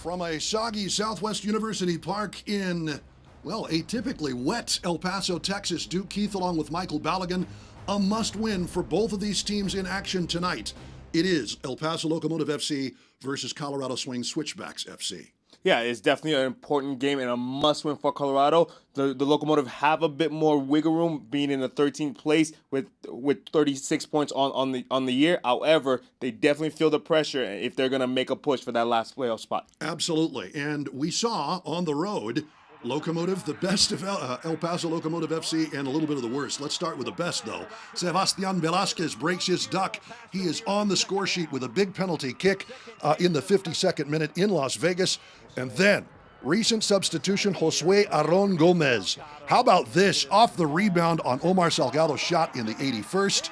From a soggy Southwest University park in, well, atypically wet El Paso, Texas, Duke Keith along with Michael Balogun, a must-win for both of these teams in action tonight. It is El Paso Locomotive FC versus Colorado Swing Switchbacks FC. Yeah, it's definitely an important game and a must-win for Colorado. The Locomotive have a bit more wiggle room, being in the 13th place with 36 points on the year. However, they definitely feel the pressure if they're going to make a push for that last playoff spot. Absolutely, and we saw on the road Locomotive, the best of El Paso Locomotive FC, and a little bit of the worst. Let's start with the best, though. Sebastian Velasquez breaks his duck. He is on the score sheet with a big penalty kick in the 52nd minute in Las Vegas. And then, recent substitution, Josue Aron Gomez. How about this? Off the rebound on Omar Salgado's shot in the 81st.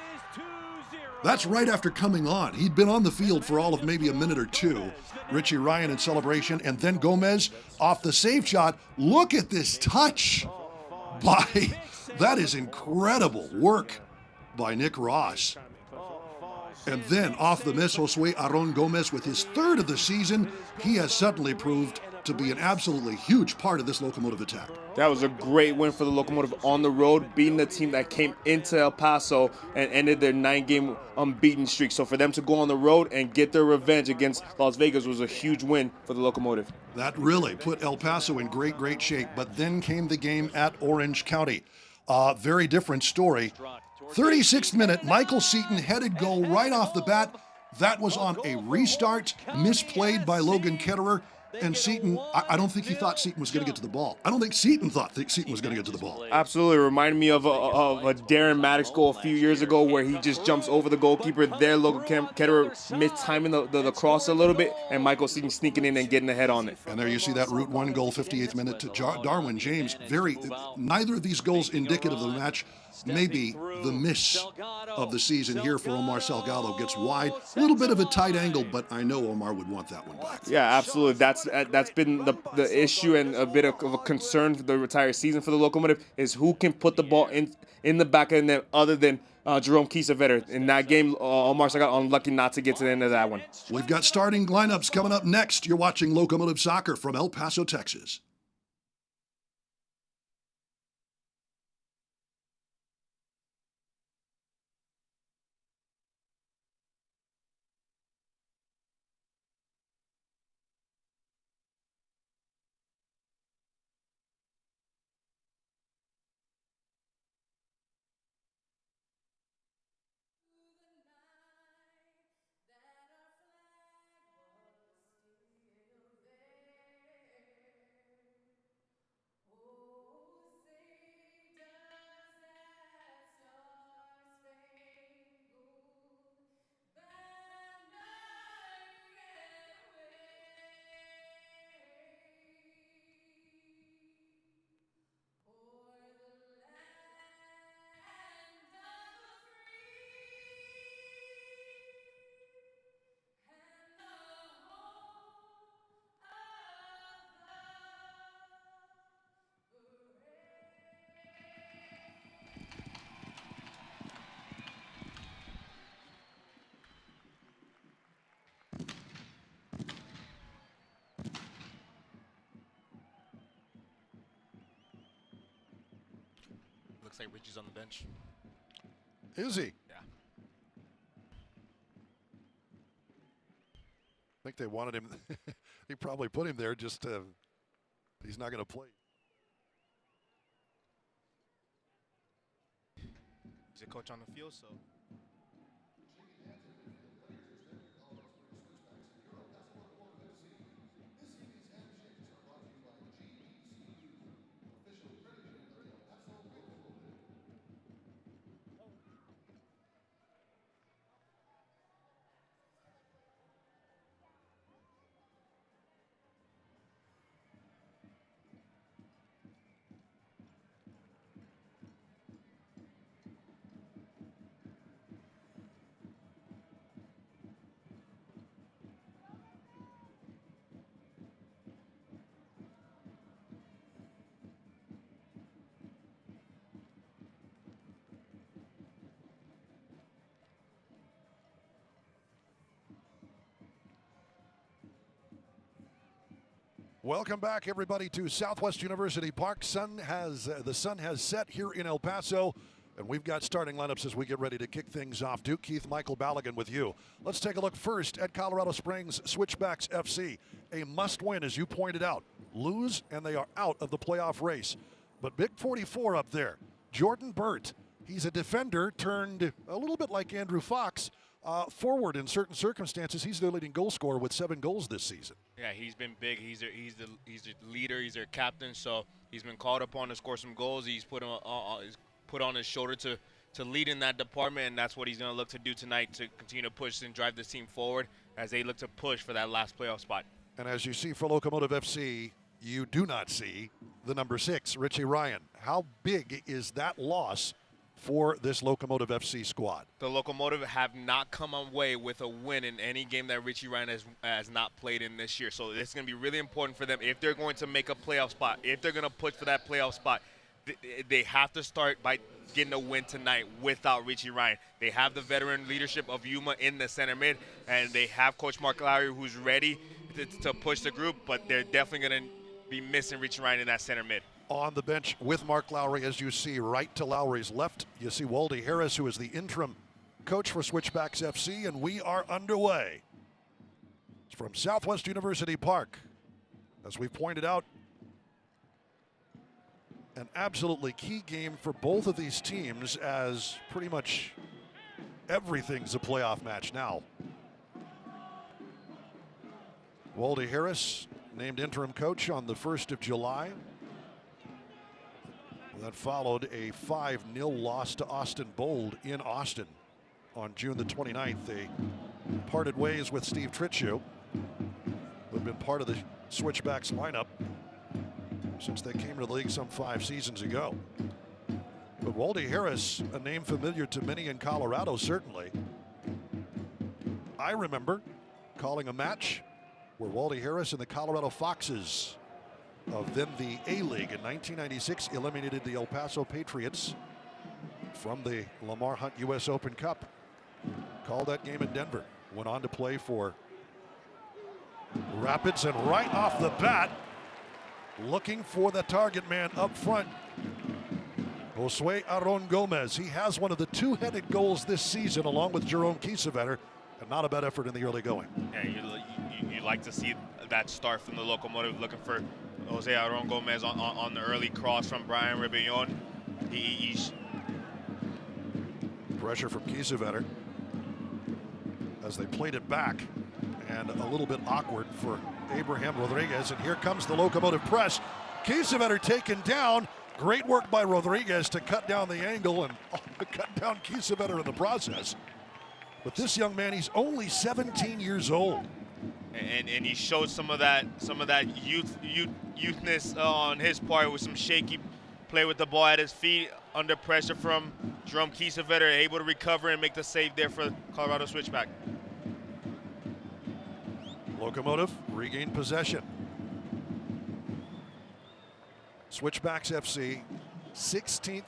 That's right after coming on. He'd been on the field for all of maybe a minute or two. Richie Ryan in celebration, and then Gomez off the save shot. Look at this touch that is incredible work by Nick Ross. And then off the miss, Josue Aron Gomez with his third of the season. He has suddenly proved to be an absolutely huge part of this Locomotive attack. That was a great win for the Locomotive on the road, beating the team that came into El Paso and ended their 9-game unbeaten streak. So for them to go on the road and get their revenge against Las Vegas was a huge win for the Locomotive. That really put El Paso in great shape. But then came the game at Orange County. Very different story. 36th minute, Michael Seaton headed goal right off the bat. That was on a restart, misplayed by Logan Ketterer. And Seaton, I don't think he thought Seaton was going to get to the ball. I don't think Seaton thought Seaton was going to get to the ball. Absolutely. Reminded me of a Darren Maddox goal a few years ago where he just jumps over the goalkeeper. There, Logan Ketterer mistiming the cross a little bit, and Michael Seaton sneaking in and getting ahead on it. And there you see that Route 1 goal, 58th minute to Darwin James. Neither of these goals indicative of the match. Maybe the miss of the season here for Omar Salgado gets wide. A little bit of a tight angle, but I know Omar would want that one back. Yeah, absolutely. That's been the issue and a bit of a concern for the entire season for the Locomotive is who can put the ball in the back of the net other than Jerome Kiesewetter. In that game, Omar Salgado unlucky not to get to the end of that one. We've got starting lineups coming up next. You're watching Locomotive Soccer from El Paso, Texas. Looks like Richie's on the bench. Is he? Yeah. I think they wanted him. They probably put him there just he's not going to play. He's a coach on the field, so. Welcome back, everybody, to Southwest University Park. The sun has set here in El Paso, and we've got starting lineups as we get ready to kick things off. Duke Keith, Michael Ballaghan with you. Let's take a look first at Colorado Springs Switchbacks FC. A must-win, as you pointed out. Lose, and they are out of the playoff race. But Big 44 up there, Jordan Burt. He's a defender turned a little bit like Andrew Fox. Forward in certain circumstances. He's their leading goal scorer with 7 goals this season. Yeah, he's been big. He's the leader. He's their captain. So he's been called upon to score some goals. He's put on his shoulder to lead in that department, and that's what he's going to look to do tonight to continue to push and drive this team forward as they look to push for that last playoff spot. And as you see for Locomotive FC, you do not see the number 6, Richie Ryan. How big is that loss for this Locomotive FC squad? The Locomotive have not come away with a win in any game that Richie Ryan has not played in this year. So it's going to be really important for them if they're going to make a playoff spot, if they're going to push for that playoff spot. They have to start by getting a win tonight without Richie Ryan. They have the veteran leadership of Yuma in the center mid, and they have Coach Mark Lowry who's ready to push the group, but they're definitely going to be missing Richie Ryan in that center mid. On the bench with Mark Lowry, as you see, right to Lowry's left, you see Waldy Harris, who is the interim coach for Switchbacks FC, and we are underway. It's from Southwest University Park. As we pointed out, an absolutely key game for both of these teams, as pretty much everything's a playoff match now. Waldy Harris named interim coach on the 1st of July. That followed a 5-0 loss to Austin Bold in Austin on June the 29th. They parted ways with Steve Tritchue, who had been part of the Switchbacks lineup since they came to the league some 5 seasons ago. But Waldy Harris, a name familiar to many in Colorado, certainly. I remember calling a match where Waldy Harris and the Colorado Foxes of then the A-League in 1996 eliminated the El Paso Patriots from the Lamar Hunt U.S. Open Cup. Called that game in Denver. Went on to play for Rapids, and right off the bat, looking for the target man up front, Josue Aron Gomez. He has one of the 2-headed goals this season along with Jerome Kiesewetter, and not a bad effort in the early going. Yeah, you like to see that start from the Locomotive, looking for Jose Aron Gomez on the early cross from Brian Rebellon. He's pressure from Kiesewetter as they played it back, and a little bit awkward for Abraham Rodriguez. And here comes the Locomotive press. Kiesewetter taken down. Great work by Rodriguez to cut down the angle and cut down Kiesewetter in the process. But this young man, he's only 17 years old. And he showed some of that youthness on his part with some shaky play with the ball at his feet under pressure from Jerome Kiesewetter, able to recover and make the save there for Colorado Switchback. Locomotive regained possession. Switchbacks FC 16th,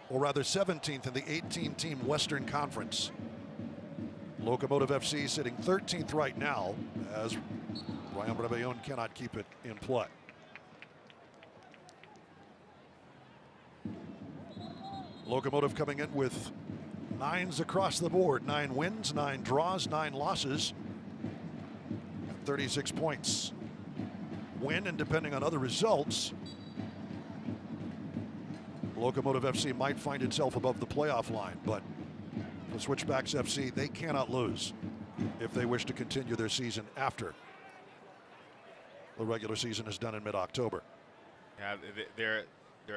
or rather 17th in the 18-team Western Conference. Locomotive FC sitting 13th right now as Brian Rebellon cannot keep it in play. Locomotive coming in with 9s across the board. 9 wins, 9 draws, 9 losses, and 36 points. Win, and depending on other results, Locomotive FC might find itself above the playoff line, but the Switchbacks FC, they cannot lose if they wish to continue their season after the regular season is done in mid-October. Yeah, they're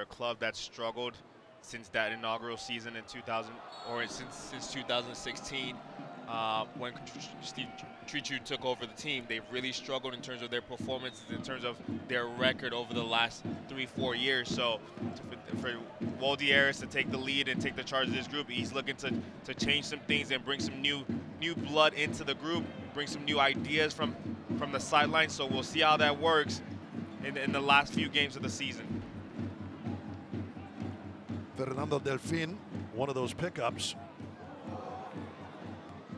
a club that struggled since that inaugural season in 2000, or since 2016, when Steve Tritchue took over the team. They've really struggled in terms of their performances, in terms of their record over the last 3-4 years. So for Waldy Harris to take the lead and take the charge of this group, he's looking to change some things and bring some new blood into the group, bring some new ideas from the sidelines. So we'll see how that works in the last few games of the season. Fernando Delfin, one of those pickups.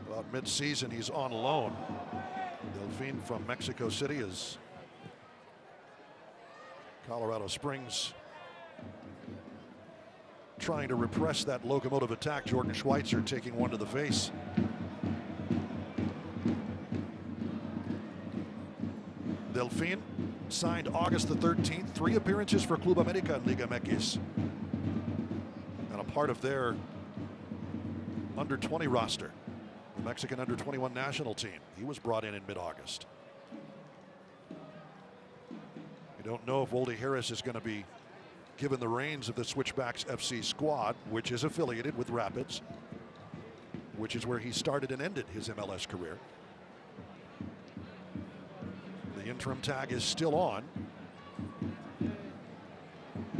About mid-season, he's on loan. Delfin from Mexico City is Colorado Springs trying to repress that Locomotive attack. Jordan Schweitzer taking one to the face. Delfin signed August the 13th. 3 appearances for Club America and Liga MX. And a part of their under 20 roster. The Mexican under 21 national team. He was brought in mid-August. We don't know if Wolde Harris is going to be given the reins of the Switchbacks FC squad, which is affiliated with Rapids, which is where he started and ended his MLS career. The interim tag is still on.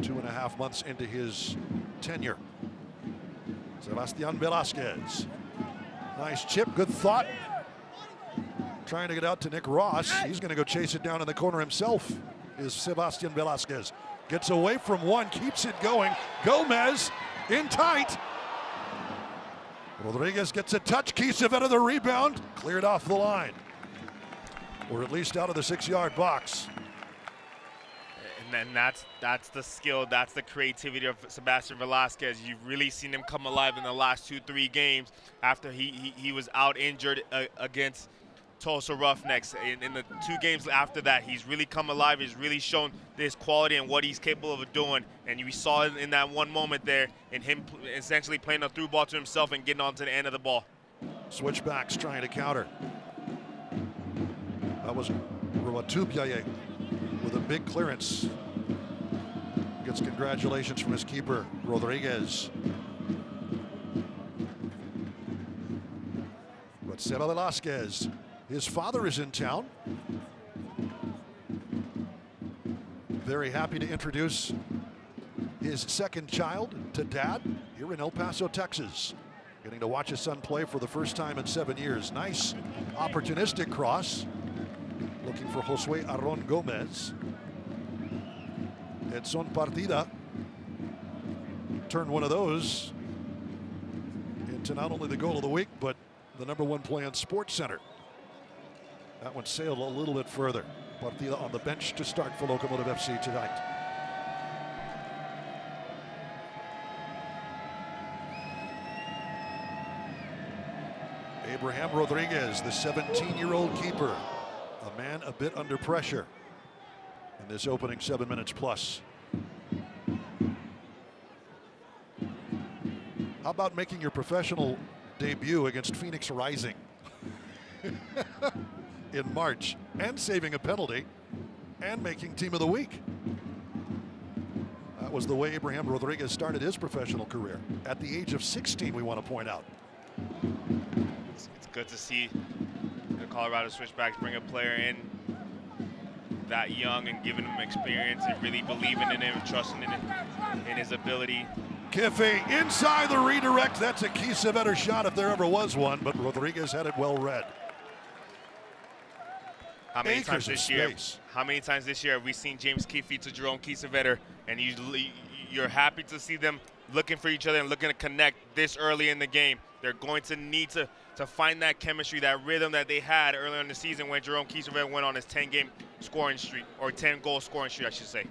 2.5 months into his tenure. Sebastian Velasquez. Nice chip, good thought. Trying to get out to Nick Ross. He's going to go chase it down in the corner himself, is Sebastian Velasquez. Gets away from one, keeps it going. Gomez in tight. Rodriguez gets a touch. Kiesewetter the rebound. Cleared off the line. Or at least out of the 6-yard box. And then that's the skill, that's the creativity of Sebastian Velasquez. You've really seen him come alive in the last 2-3 games after he was out injured against Tulsa Roughnecks. In the 2 games after that, he's really come alive. He's really shown this quality and what he's capable of doing. And you saw it in that one moment there, in him essentially playing a through ball to himself and getting on to the end of the ball. Switchbacks trying to counter. That was Rouatubiaye with a big clearance. Gets congratulations from his keeper, Rodriguez. But Seba Velasquez, his father is in town. Very happy to introduce his second child to Dad here in El Paso, Texas. Getting to watch his son play for the first time in 7 years. Nice opportunistic cross. Looking for Josue Aron Gomez. Edson Partida turned one of those into not only the goal of the week, but the #1 play on Sports Center. That one sailed a little bit further. Partida on the bench to start for Locomotive FC tonight. Abraham Rodriguez, the 17-year-old keeper. A man a bit under pressure in this opening 7 minutes plus. How about making your professional debut against Phoenix Rising in March and saving a penalty and making Team of the Week? That was the way Abraham Rodriguez started his professional career at the age of 16, we want to point out. It's good to see the Colorado Switchbacks bring a player in that young and giving him experience and really believing in him, trusting in his ability. Kiffy inside the redirect. That's a Kiesewetter shot if there ever was one, but Rodriguez had it well read. How many times this year have we seen James Kiffy to Jerome Kiesewetter, and you're happy to see them looking for each other and looking to connect this early in the game. They're going to need to find that chemistry, that rhythm that they had earlier in the season when Jerome Kiesewetter went on his 10-game scoring streak, or 10-goal scoring streak, I should say.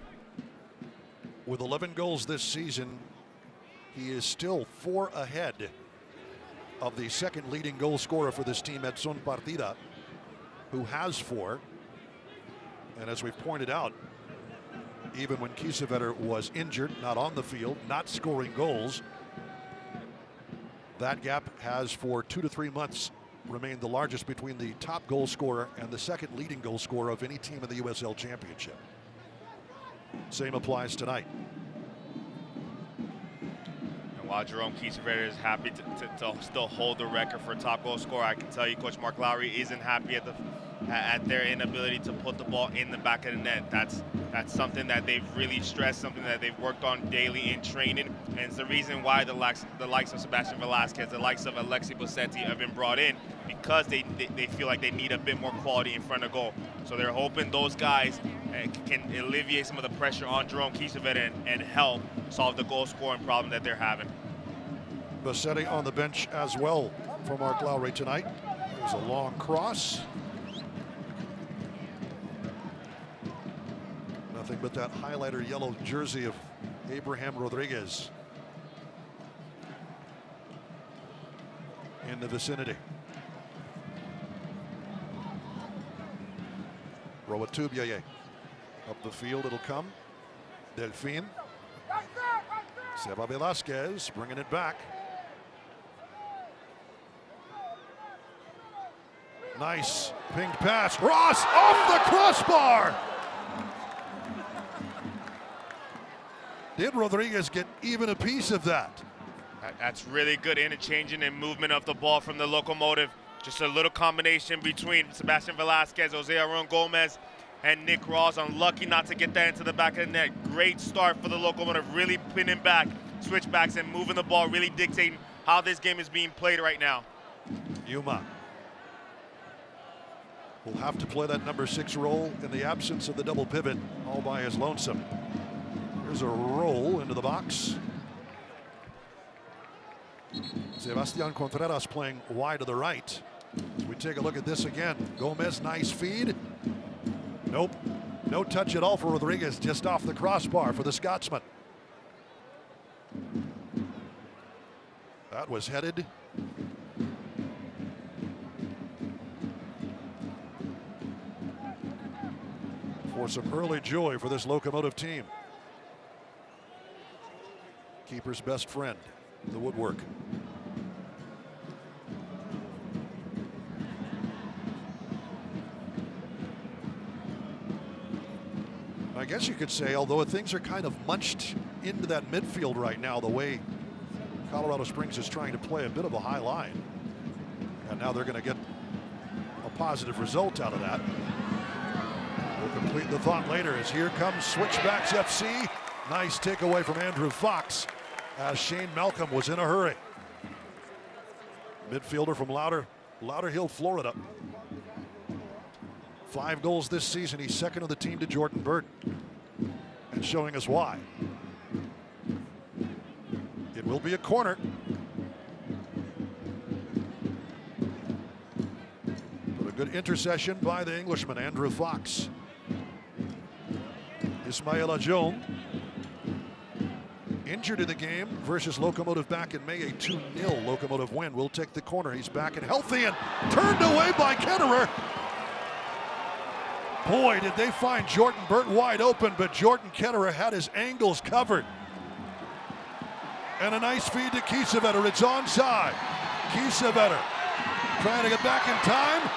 With 11 goals this season, he is still 4 ahead of the second leading goal scorer for this team, Edson Partida, who has 4. And as we've pointed out, even when Kiesewetter was injured, not on the field, not scoring goals, that gap has for 2 to 3 months remained the largest between the top goal scorer and the second leading goal scorer of any team in the USL Championship. Same applies tonight. And while Jerome Kiesewetter is happy to still hold the record for top goal scorer, I can tell you Coach Mark Lowry isn't happy at their inability to put the ball in the back of the net. That's something that they've really stressed, something that they've worked on daily in training, and it's the reason why the likes of Sebastian Velasquez, the likes of Alexi Bossetti have been brought in, because they feel like they need a bit more quality in front of goal. So they're hoping those guys can alleviate some of the pressure on Jerome Kiesewetter and help solve the goal scoring problem that they're having. Bossetti on the bench as well for Mark Lowry tonight. There's a long cross. Nothing but that highlighter yellow jersey of Abraham Rodriguez in the vicinity. Roatubiaye up the field, it'll come. Delfin. Seba Velasquez bringing it back. Nice pinged pass. Ross off the crossbar. Did Rodriguez get even a piece of that? That's really good interchanging and movement of the ball from the Locomotive. Just a little combination between Sebastian Velasquez, Jose Aron Gomez, and Nick Ross. Unlucky not to get that into the back of the net. Great start for the Locomotive, really pinning back, switchbacks, and moving the ball, really dictating how this game is being played right now. Yuma will have to play that number 6 role in the absence of the double pivot all by his lonesome. Here's a roll into the box. Sebastian Contreras playing wide to the right. As we take a look at this again, Gomez, nice feed. Nope, no touch at all for Rodriguez, just off the crossbar for the Scotsman. That was headed. For some early joy for this Locomotive team. Keeper's best friend, the woodwork. I guess you could say, although things are kind of munched into that midfield right now, the way Colorado Springs is trying to play a bit of a high line. And now they're going to get a positive result out of that. We'll complete the thought later as here comes Switchbacks FC. Nice takeaway from Andrew Fox as Shane Malcolm was in a hurry. Midfielder from Lauderhill, Florida. 5 goals this season. He's second of the team to Jordan Burton. And showing us why. It will be a corner. But a good intercession by the Englishman, Andrew Fox. Ismail Ajon, injured in the game versus Locomotive back in May, a 2-0 Locomotive win. Will take the corner. He's back and healthy and turned away by Ketterer. Boy, did they find Jordan Burton wide open, but Jordan Ketterer had his angles covered. And a nice feed to Kiesewetter. It's onside. Kiesewetter trying to get back in time.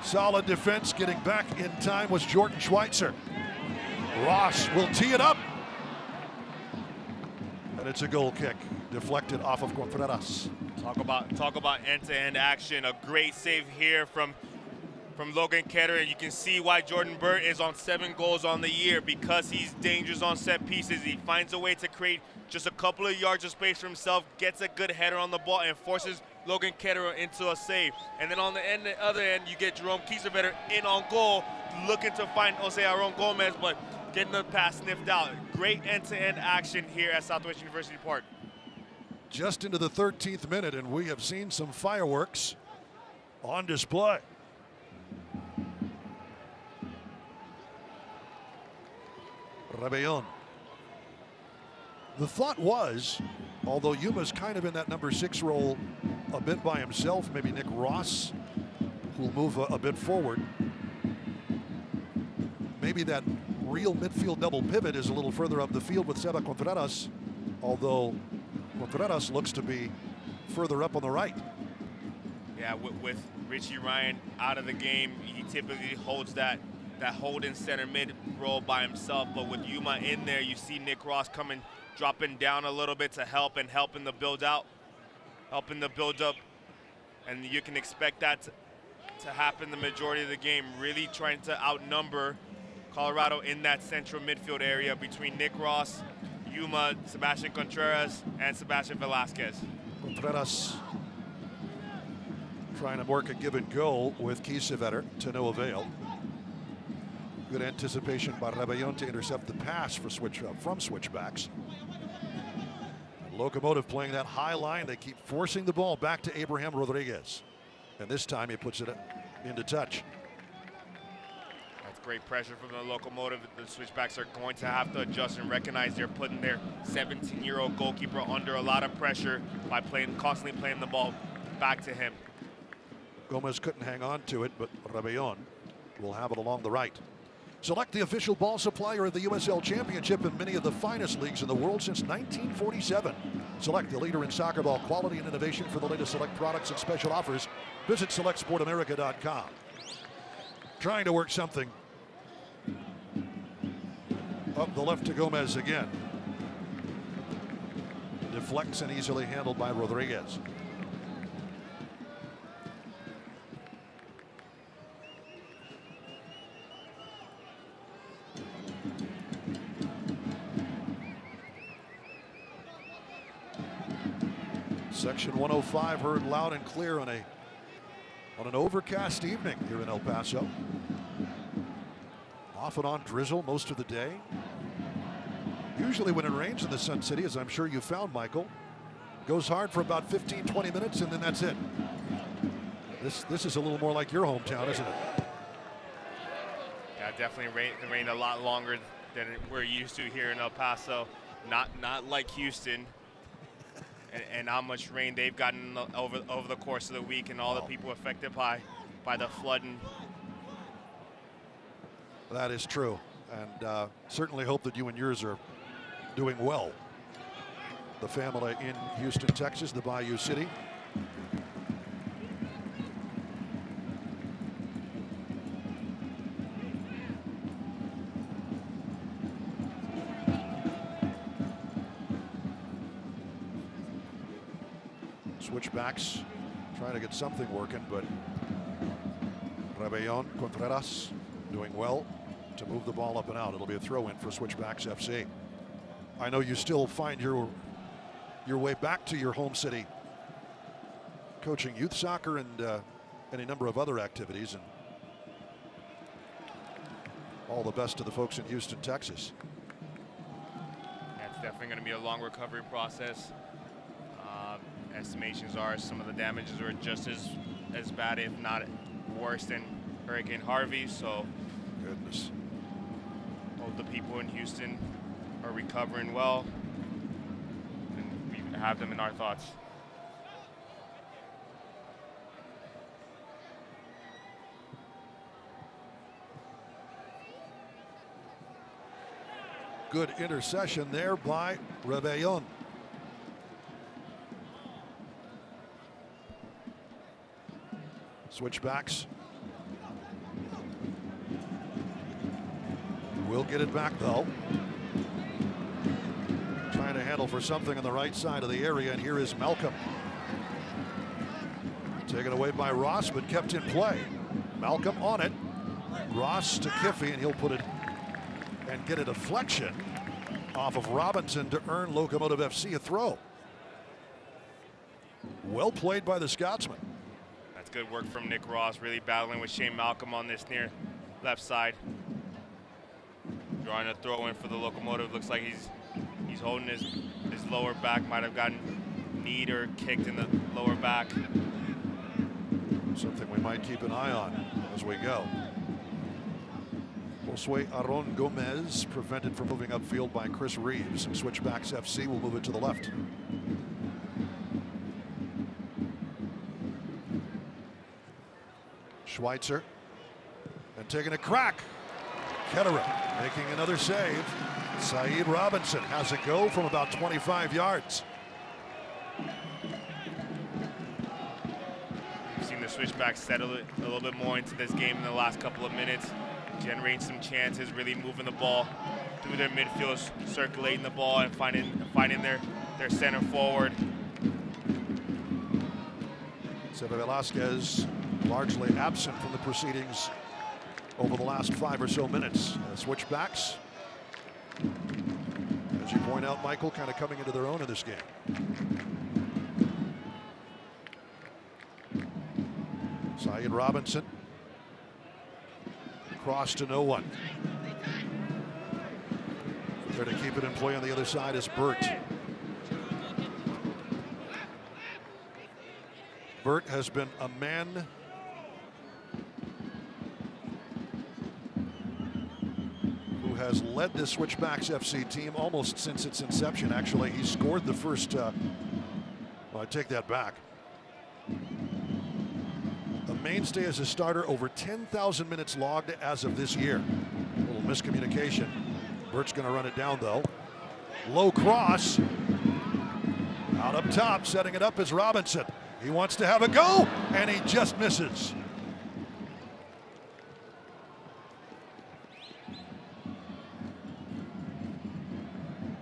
Solid defense. Getting back in time was Jordan Schweitzer. Ross will tee it up. And it's a goal kick. Deflected off of Contreras. Talk about end-to-end action. A great save here from Logan Ketterer. You can see why Jordan Burton is on 7 goals on the year, because he's dangerous on set pieces. He finds a way to create just a couple of yards of space for himself, gets a good header on the ball, and forces Logan Ketterer into a save. And then on the other end, you get Jerome Kiesewetter in on goal, looking to find Jose Aron Gomez, but getting the pass sniffed out. Great end-to-end action here at Southwest University Park. Just into the 13th minute, and we have seen some fireworks on display. Rebellon. The thought was, although Yuma's kind of in that number 6 role a bit by himself, maybe Nick Ross will move a bit forward. Maybe that real midfield double pivot is a little further up the field with Seba Contreras, although Contreras looks to be further up on the right. Yeah, with Richie Ryan out of the game, he typically holds that hold-in center mid role by himself, but with Yuma in there, you see Nick Ross dropping down a little bit to help and helping the build up, and you can expect that to happen the majority of the game. Really trying to outnumber Colorado in that central midfield area between Nick Ross, Yuma, Sebastian Contreras, and Sebastian Velasquez. Contreras trying to work a give and go with Kiesewetter to no avail. Good anticipation by Rebellon to intercept the pass from Switchbacks. Locomotive playing that high line. They keep forcing the ball back to Abraham Rodriguez. And this time he puts it into touch. Great pressure from the Locomotive. The Switchbacks are going to have to adjust and recognize they're putting their 17-year-old goalkeeper under a lot of pressure by constantly playing the ball back to him. Gomez couldn't hang on to it, but Rebellon will have it along the right. Select the official ball supplier of the USL Championship and many of the finest leagues in the world since 1947. Select the leader in soccer ball quality and innovation. For the latest Select products and special offers, visit selectsportamerica.com. Trying to work something up the left to Gomez again. Deflects and easily handled by Rodriguez. Section 105 heard loud and clear on an overcast evening here in El Paso. Off and on drizzle most of the day. Usually when it rains in the Sun City, as I'm sure you found, Michael, goes hard for about 15-20 minutes and then that's it. This is a little more like your hometown, isn't it? Yeah, definitely rained a lot longer than we're used to here in El Paso. Not like Houston. And how much rain they've gotten over the course of the week, and all the people affected by the flooding. That is true, and certainly hope that you and yours are doing well. The family in Houston, Texas, the Bayou City. Switchbacks trying to get something working, but Rebellon Contreras doing well to move the ball up and out. It'll be a throw in for Switchbacks FC. I know you still find your way back to your home city, coaching youth soccer and any number of other activities, and all the best to the folks in Houston, Texas. That's definitely going to be a long recovery process. Estimations are some of the damages are just as bad, if not worse, than Hurricane Harvey. So, goodness, hope the people in Houston are recovering well, and we have them in our thoughts. Good intercession there by Rebellon. Switchbacks will get it back though. Trying to handle for something on the right side of the area, and here is Malcolm. Taken away by Ross, but kept in play. Malcolm on it. Ross to Kiffey, and he'll put it and get a deflection off of Robinson to earn Locomotive FC a throw. Well played by the Scotsman. Good work from Nick Ross, really battling with Shane Malcolm on this near left side. Drawing a throw in for the Locomotive. Looks like he's holding his lower back. Might have gotten kneed or kicked in the lower back. Something we might keep an eye on as we go. Josue Aron Gomez prevented from moving upfield by Chris Reeves. Switchbacks FC will move it to the left. Schweitzer, and taking a crack. Ketterer making another save. Saeed Robinson has a go from about 25 yards. We've seen the Switchbacks settle it a little bit more into this game in the last couple of minutes, generating some chances, really moving the ball through their midfield, circulating the ball, and finding their center forward. Seve Velasquez largely absent from the proceedings over the last 5 or so minutes. Switchbacks, as you point out, Michael, kind of coming into their own in this game. Saeed Robinson, cross to no one. There to keep it in play on the other side is Burt. Burt has been a man has led the Switchbacks FC team almost since its inception. Actually, he scored the first, well, I take that back. A mainstay as a starter, over 10,000 minutes logged as of this year. A little miscommunication. Bert's going to run it down, though. Low cross. Out up top, setting it up is Robinson. He wants to have a go, and he just misses.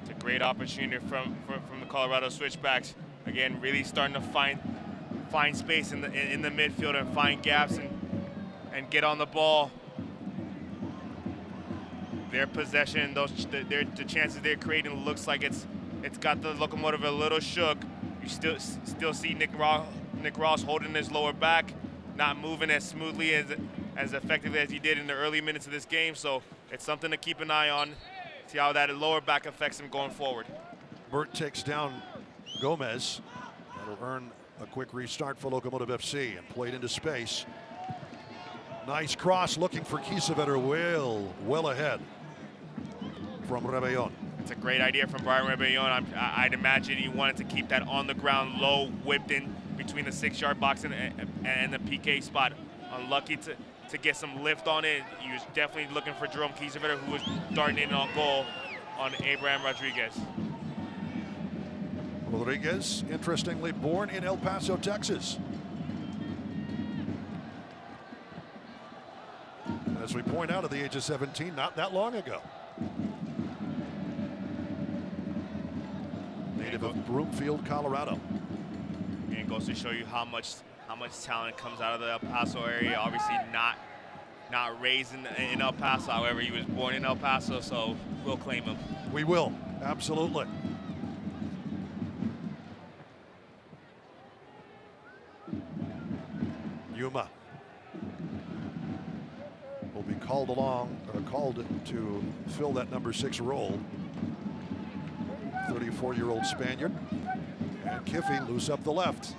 It's a great opportunity from the Colorado Switchbacks. Again, really starting to find space in the midfield and find gaps and get on the ball. Their possession, the chances they're creating, looks like it's got the Locomotive a little shook. You still see Nick Ross holding his lower back, not moving as smoothly as effectively as he did in the early minutes of this game. So it's something to keep an eye on. See how that lower back affects him going forward. Bert takes down Gomez. That'll earn a quick restart for Locomotive FC and played into space. Nice cross, looking for Kiesewetter, well ahead from Rebellon. It's a great idea from Brian Rebellon. I'd imagine he wanted to keep that on the ground low, whipped in between the 6-yard box and the PK spot. Unlucky to get some lift on it. He was definitely looking for Jerome Kiesewetter, who was darting in on goal on Abraham Rodriguez. Rodriguez, interestingly, born in El Paso, Texas. As we point out, at the age of 17, not that long ago. Native of Broomfield, Colorado. And it goes to show you how much talent comes out of the El Paso area. Obviously not raised in El Paso. However, he was born in El Paso, so we'll claim him. We will, absolutely. Yuma will be called to fill that number 6 role. 34-year-old Spaniard. And Kiffy loose up the left.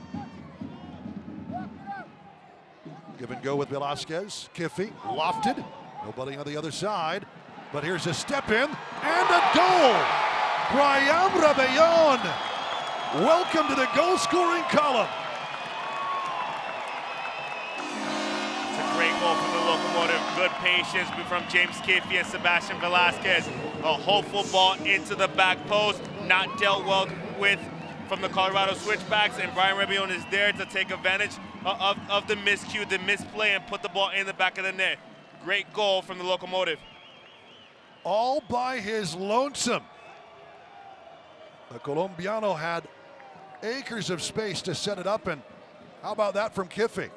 Give and go with Velasquez. Kiffy lofted. Nobody on the other side. But here's a step in and a goal. Brian Rebellon. Welcome to the goal scoring column. It's a great goal from the Locomotive. Good patience from James Kiffy and Sebastian Velasquez. A hopeful ball into the back post. Not dealt well with from the Colorado Switchbacks, and Brian Rebellon is there to take advantage of the miscue, the misplay, and put the ball in the back of the net. Great goal from the Locomotive. All by his lonesome. The Colombiano had acres of space to set it up, and how about that from Kiffy?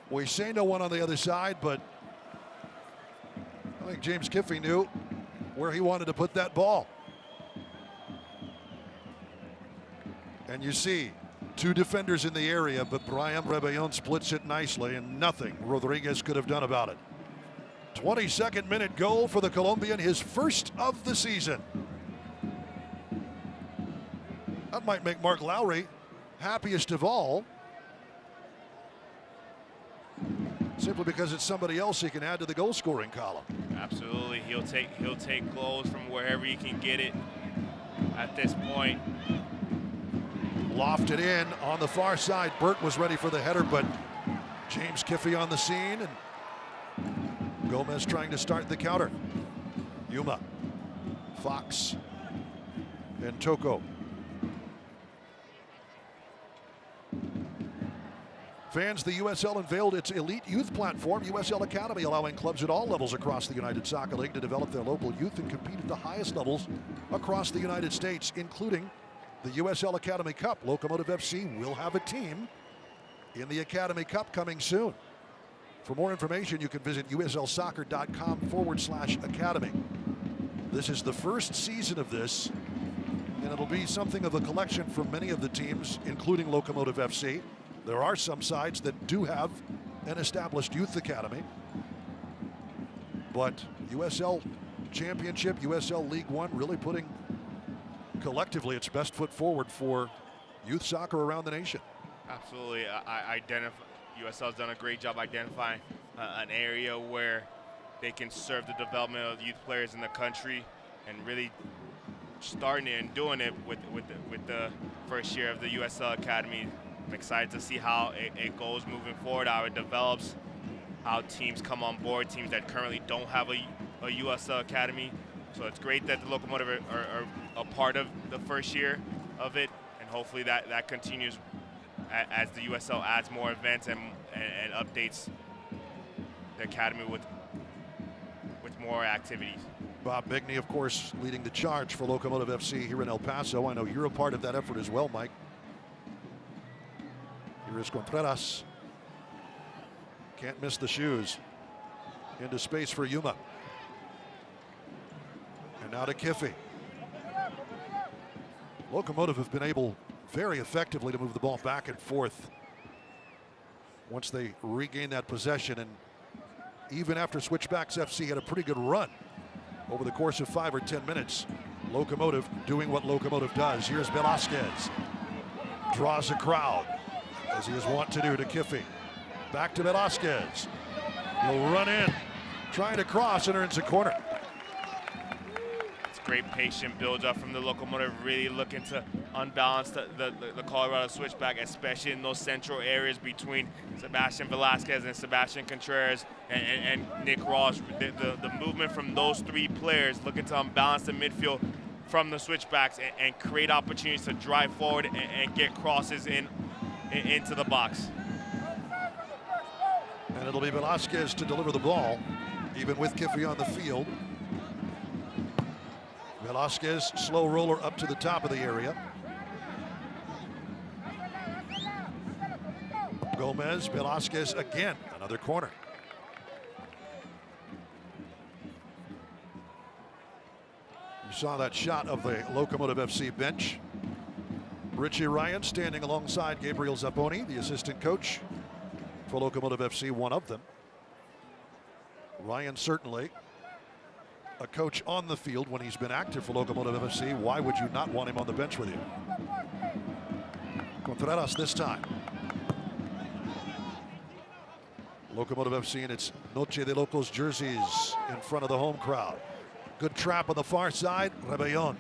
We say no one on the other side, but I think James Kiffy knew where he wanted to put that ball. And you see 2 defenders in the area, but Brian Rebellon splits it nicely, and nothing Rodriguez could have done about it. 22nd minute goal for the Colombian, his first of the season. That might make Mark Lowry happiest of all, simply because it's somebody else he can add to the goal scoring column. Absolutely, he'll take goals from wherever he can get it at this point. Lofted in on the far side. Bert was ready for the header, but James Kiffy on the scene, and Gomez trying to start the counter. Yuma, Fox, and Toko. Fans, the USL unveiled its elite youth platform, USL Academy, allowing clubs at all levels across the United Soccer League to develop their local youth and compete at the highest levels across the United States, including the USL Academy Cup. Locomotive FC will have a team in the Academy Cup coming soon. For more information, you can visit uslsoccer.com/academy. This is the first season of this, and it'll be something of a collection for many of the teams, including Locomotive FC. There are some sides that do have an established youth academy, but USL Championship, USL League One, really putting collectively its best foot forward for youth soccer around the nation. Absolutely. USL's done a great job identifying an area where they can serve the development of youth players in the country, and really starting it and doing it with the first year of the USL Academy. I'm excited to see how it goes moving forward, how it develops, how teams come on board, teams that currently don't have a USL Academy. So it's great that the Locomotive are a part of the first year of it, and hopefully that continues as the USL adds more events and updates the Academy with more activities. Bob Bigney, of course, leading the charge for Locomotive FC here in El Paso. I know you're a part of that effort as well, Mike. Here is Contreras. Can't miss the shoes. Into space for Yuma. And now to Kiffy. Locomotive have been able very effectively to move the ball back and forth once they regain that possession. And even after Switchbacks FC had a pretty good run over the course of 5 or 10 minutes, Locomotive doing what Locomotive does. Here's Velasquez. Draws a crowd, as he is wont to do, to Kiffy. Back to Velasquez. He'll run in, trying to cross, and earns a corner. It's great patient build-up from the Locomotive, really looking to unbalance the Colorado Switchback, especially in those central areas between Sebastian Velasquez and Sebastian Contreras and Nick Ross. The movement from those three players, looking to unbalance the midfield from the Switchbacks and create opportunities to drive forward and get crosses into the box. And it'll be Velasquez to deliver the ball, even with Kiffy on the field. Velasquez, slow roller up to the top of the area. Gomez, Velasquez again, another corner. You saw that shot of the Locomotive FC bench. Richie Ryan standing alongside Gabriel Zapponi, the assistant coach for Locomotive FC, one of them. Ryan certainly a coach on the field when he's been active for Locomotive FC. Why would you not want him on the bench with you? Contreras this time. Locomotive FC in its Noche de Locos jerseys in front of the home crowd. Good trap on the far side, Rebellon.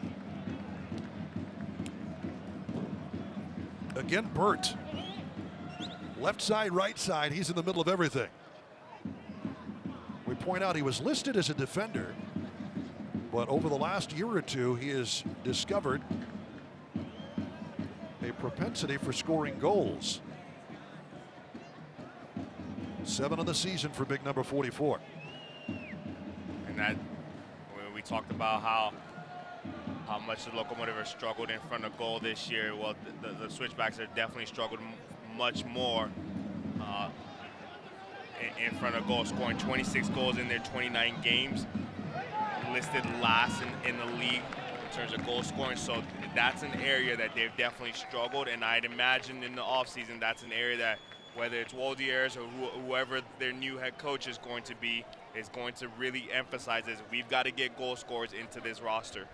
Again, Burt. Left side, right side, he's in the middle of everything. We point out he was listed as a defender, but over the last year or two, he has discovered a propensity for scoring goals. 7 on the season for big number 44. And that, when we talked about how much the Locomotive have struggled in front of goal this year, well, the Switchbacks have definitely struggled much more in front of goal, scoring 26 goals in their 29 games. Listed last in the league in terms of goal scoring, so that's an area that they've definitely struggled, and I'd imagine in the offseason that's an area that, whether it's Woldiers or whoever their new head coach is going to be, is going to really emphasize this. We've got to get goal scorers into this roster.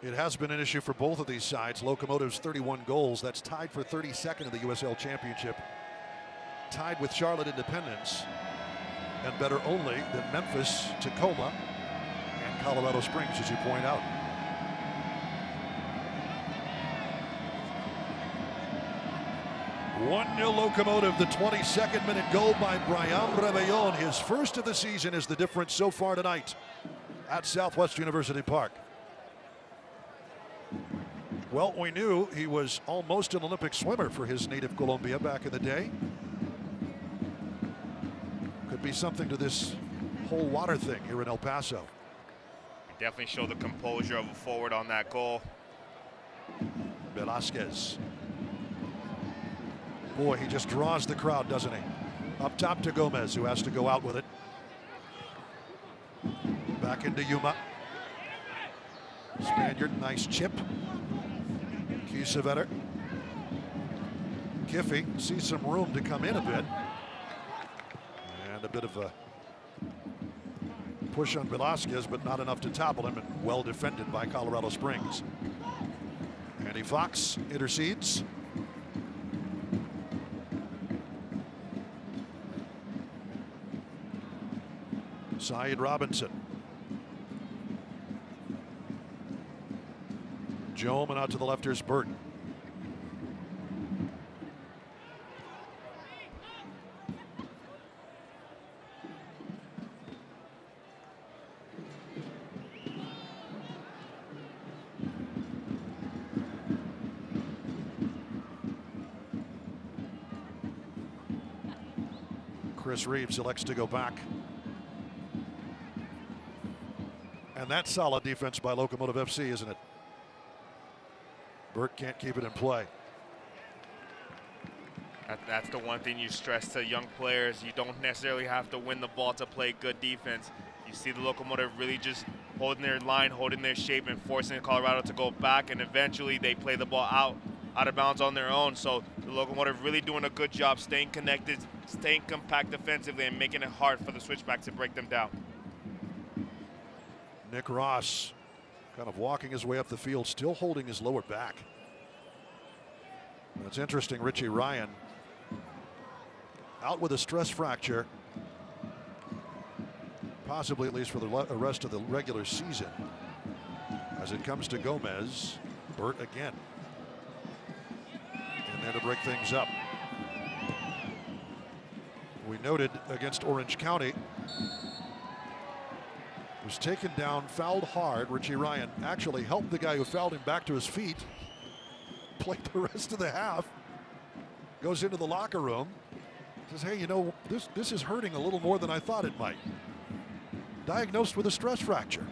It has been an issue for both of these sides. Locomotive's 31 goals. That's tied for 32nd in the USL Championship. Tied with Charlotte Independence, and better only than Memphis, Tacoma, and Colorado Springs, as you point out. "1-0 Locomotive," the 22nd minute goal by Brian Rebellon. His first of the season is the difference so far tonight at Southwest University Park. Well, we knew he was almost an Olympic swimmer for his native Colombia back in the day. Could be something to this whole water thing here in El Paso. Definitely show the composure of a forward on that goal. Velasquez. Boy, he just draws the crowd, doesn't he? Up top to Gomez, who has to go out with it. Back into Yuma. Spaniard, nice chip. Kiesewetter. Kiffy sees some room to come in a bit. And a bit of a push on Velasquez, but not enough to topple him, and well defended by Colorado Springs. Andy Fox intercedes. Saeed Robinson. Jome, and out to the left here's Burt. Chris Reeves elects to go back. And that's solid defense by Locomotive FC, isn't it? Burt can't keep it in play. That's the one thing you stress to young players. You don't necessarily have to win the ball to play good defense. You see the Locomotive really just holding their line, holding their shape, and forcing Colorado to go back, and eventually they play the ball out of bounds on their own. So the Locomotive really doing a good job staying connected, staying compact defensively, and making it hard for the Switchbacks to break them down. Nick Ross kind of walking his way up the field, still holding his lower back. That's interesting. Richie Ryan out with a stress fracture, possibly at least for the rest of the regular season. As it comes to Gomez, Burt again in there to break things up. We noted against Orange County, was taken down, fouled hard. Richie Ryan actually helped the guy who fouled him back to his feet. Played the rest of the half. Goes into the locker room. Says, hey, you know, this is hurting a little more than I thought it might. Diagnosed with a stress fracture.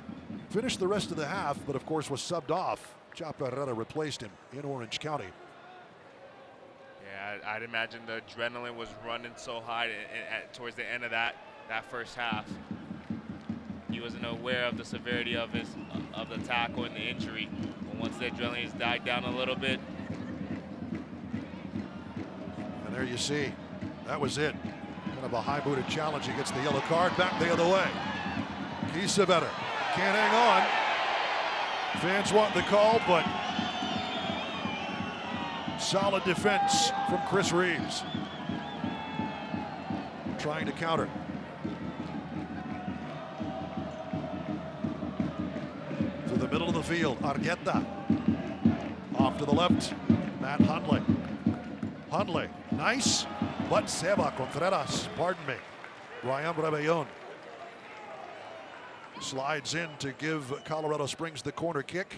Finished the rest of the half, but of course was subbed off. Chaparrera replaced him in Orange County. Yeah, I'd imagine the adrenaline was running so high towards the end of that first half. He wasn't aware of the severity of the tackle and the injury. But once the adrenaline has died down a little bit. And there you see, that was it. Kind of a high-booted challenge. He gets the yellow card, back the other way. Kiesewetter can't hang on. Fans want the call, but solid defense from Chris Reeves. Trying to counter. To the middle of the field, Argueta. Off to the left, Matt Hundley. Hundley, nice, but Seba Contreras, pardon me. Ryan Rebellon slides in to give Colorado Springs the corner kick.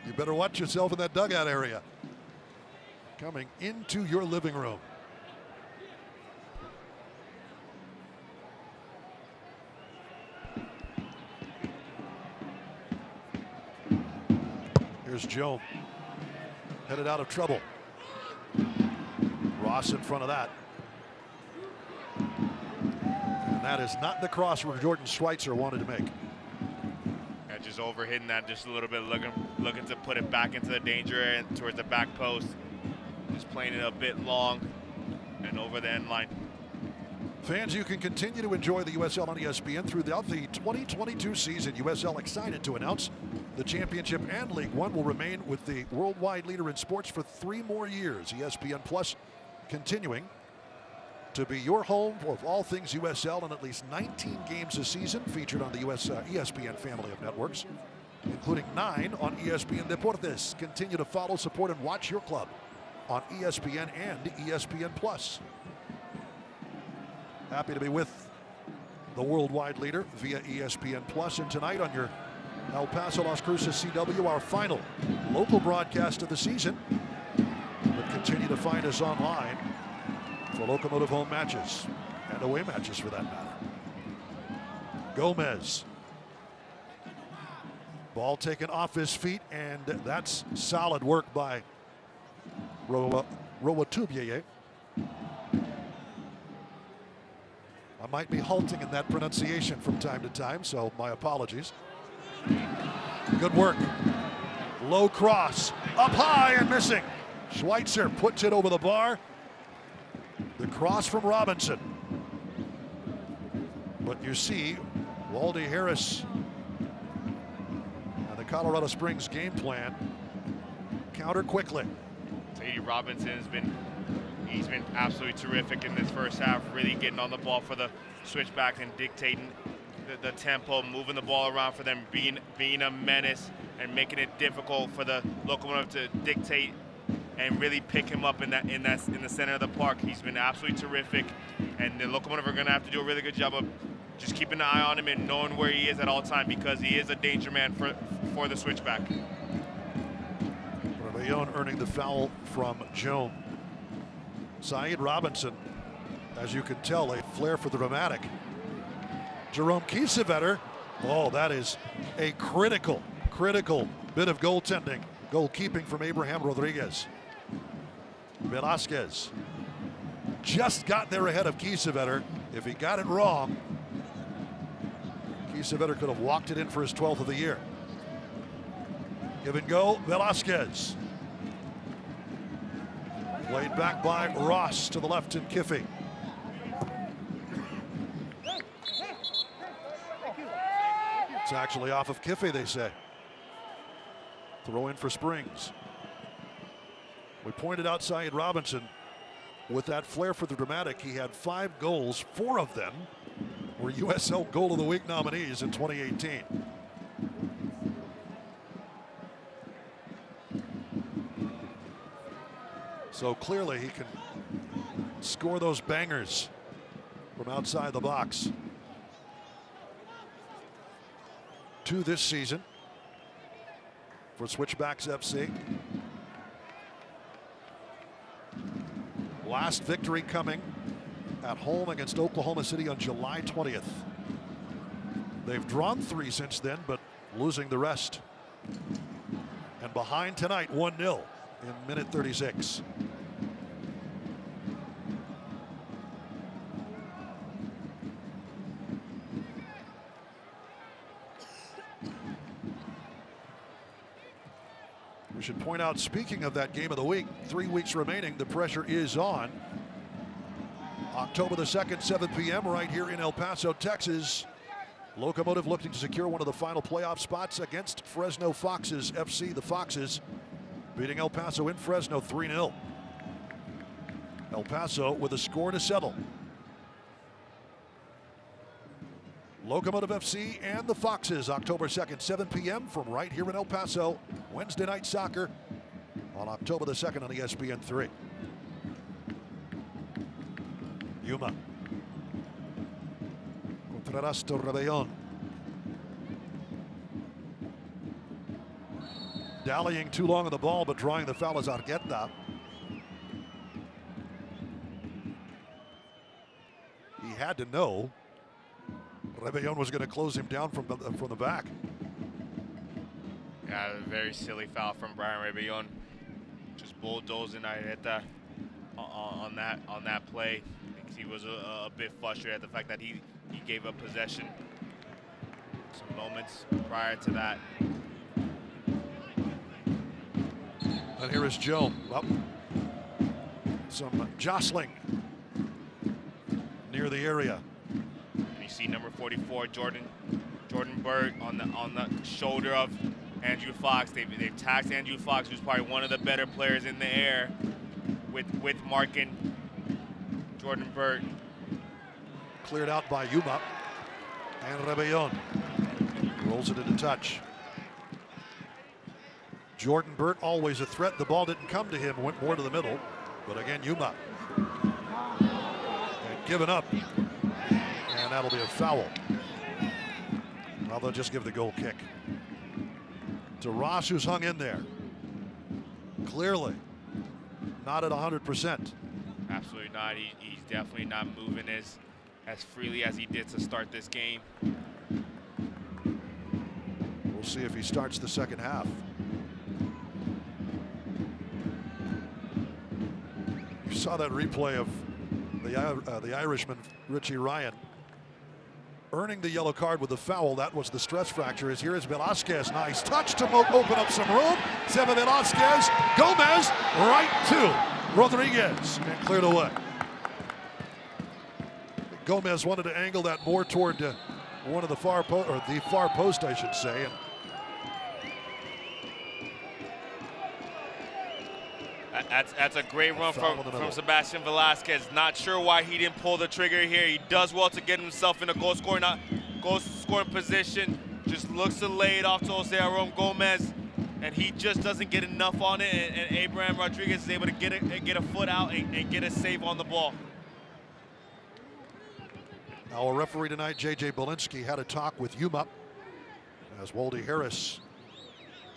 You better watch yourself in that dugout area. Coming into your living room. Here's Joe, headed out of trouble. Ross in front of that. And that is not the cross where Jordan Schweitzer wanted to make. Yeah, just overhitting that just a little bit, looking to put it back into the danger area towards the back post. Just playing it a bit long and over the end line. Fans, you can continue to enjoy the USL on ESPN throughout the 2022 season. USL excited to announce the championship and League One will remain with the worldwide leader in sports for 3 more years. ESPN Plus continuing to be your home of all things USL and at least 19 games a season featured on the ESPN family of networks, including 9 on ESPN Deportes. Continue to follow, support, and watch your club on ESPN and ESPN Plus. Happy to be with the worldwide leader via ESPN Plus. And tonight on your El Paso Las Cruces CW, our final local broadcast of the season. But continue to find us online for Locomotive home matches and away matches for that matter. Gomez. Ball taken off his feet, and that's solid work by Rowatubiye. I might be halting in that pronunciation from time to time, so my apologies. Good work. Low cross, up high and missing. Schweitzer puts it over the bar. The cross from Robinson. But you see, Waldy Harris and the Colorado Springs game plan counter quickly. Teddy Robinson's been He's been absolutely terrific in this first half, really getting on the ball for the switchback and dictating the tempo, moving the ball around for them, being a menace and making it difficult for the Locomotive to dictate and really pick him up in the center of the park. He's been absolutely terrific, and the Locomotive are going to have to do a really good job of just keeping an eye on him and knowing where he is at all time, because he is a danger man for the switchback. Rebellon earning the foul from Joan. Saeed Robinson, as you can tell, a flair for the dramatic. Jerome Kiesewetter, oh, that is a critical bit of goalkeeping from Abraham Rodriguez. Velasquez just got there ahead of Kiesewetter. If he got it wrong, Kiesewetter could have walked it in for his 12th of the year. Give and go, Velasquez. Played back by Ross to the left and Kiffey. It's actually off of Kiffey, they say. Throw in for Springs. We pointed out Saeed Robinson with that flair for the dramatic. He had 5 goals, 4 of them were USL Goal of the Week nominees in 2018. So clearly he can score those bangers from outside the box. 2 this season for Switchbacks FC. Last victory coming at home against Oklahoma City on July 20th. They've drawn 3 since then, but losing the rest. And behind tonight, 1-0 in minute 36. We should point out, speaking of that game of the week, 3 weeks remaining, the pressure is on. October the 2nd, 7 p.m. right here in El Paso, Texas. Locomotive looking to secure one of the final playoff spots against Fresno Foxes FC. The Foxes beating El Paso in Fresno 3-0. El Paso with a score to settle. Locomotive FC and the Foxes, October 2nd, 7 p.m. from right here in El Paso. Wednesday night soccer on October the 2nd on ESPN3. Yuma. Contreras to Rebellon. Dallying too long on the ball, but drawing the foul is Argueta. He had to know Rebellon was going to close him down from the back. Yeah, a very silly foul from Brian Rebellon. Just bulldozing Argueta on that play. I think he was a bit frustrated at the fact that he gave up possession some moments prior to that. And here is Joe. Well, some jostling near the area. And you see number 44, Jordan Burt on the shoulder of Andrew Fox. They've taxed Andrew Fox, who's probably one of the better players in the air, with marking Jordan Burt. Cleared out by Yuma. And Rebellon rolls it into touch. Jordan Burt always a threat. The ball didn't come to him, went more to the middle. But again, Yuma. And given up. And that'll be a foul. Well, they'll just give the goal kick to Ross, who's hung in there. Clearly not at 100%. Absolutely not. He's definitely not moving as freely as he did to start this game. We'll see if he starts the second half. You saw that replay of the Irishman, Richie Ryan, earning the yellow card with the foul. That was the stress fracture. Here is Velasquez. Nice touch to open up some room. Seba Velasquez. Gomez right to Rodriguez and cleared away. Gomez wanted to angle that more toward one of the far post, I should say. And That's a great run from Sebastian Velasquez. Not sure why he didn't pull the trigger here. He does well to get himself in a goal scoring position. Just looks to lay it off to Jose Aron Gomez, and he just doesn't get enough on it. And Abraham Rodriguez is able to get a foot out and get a save on the ball. Our referee tonight, J.J. Belinsky, had a talk with Yuma as Waldy Harris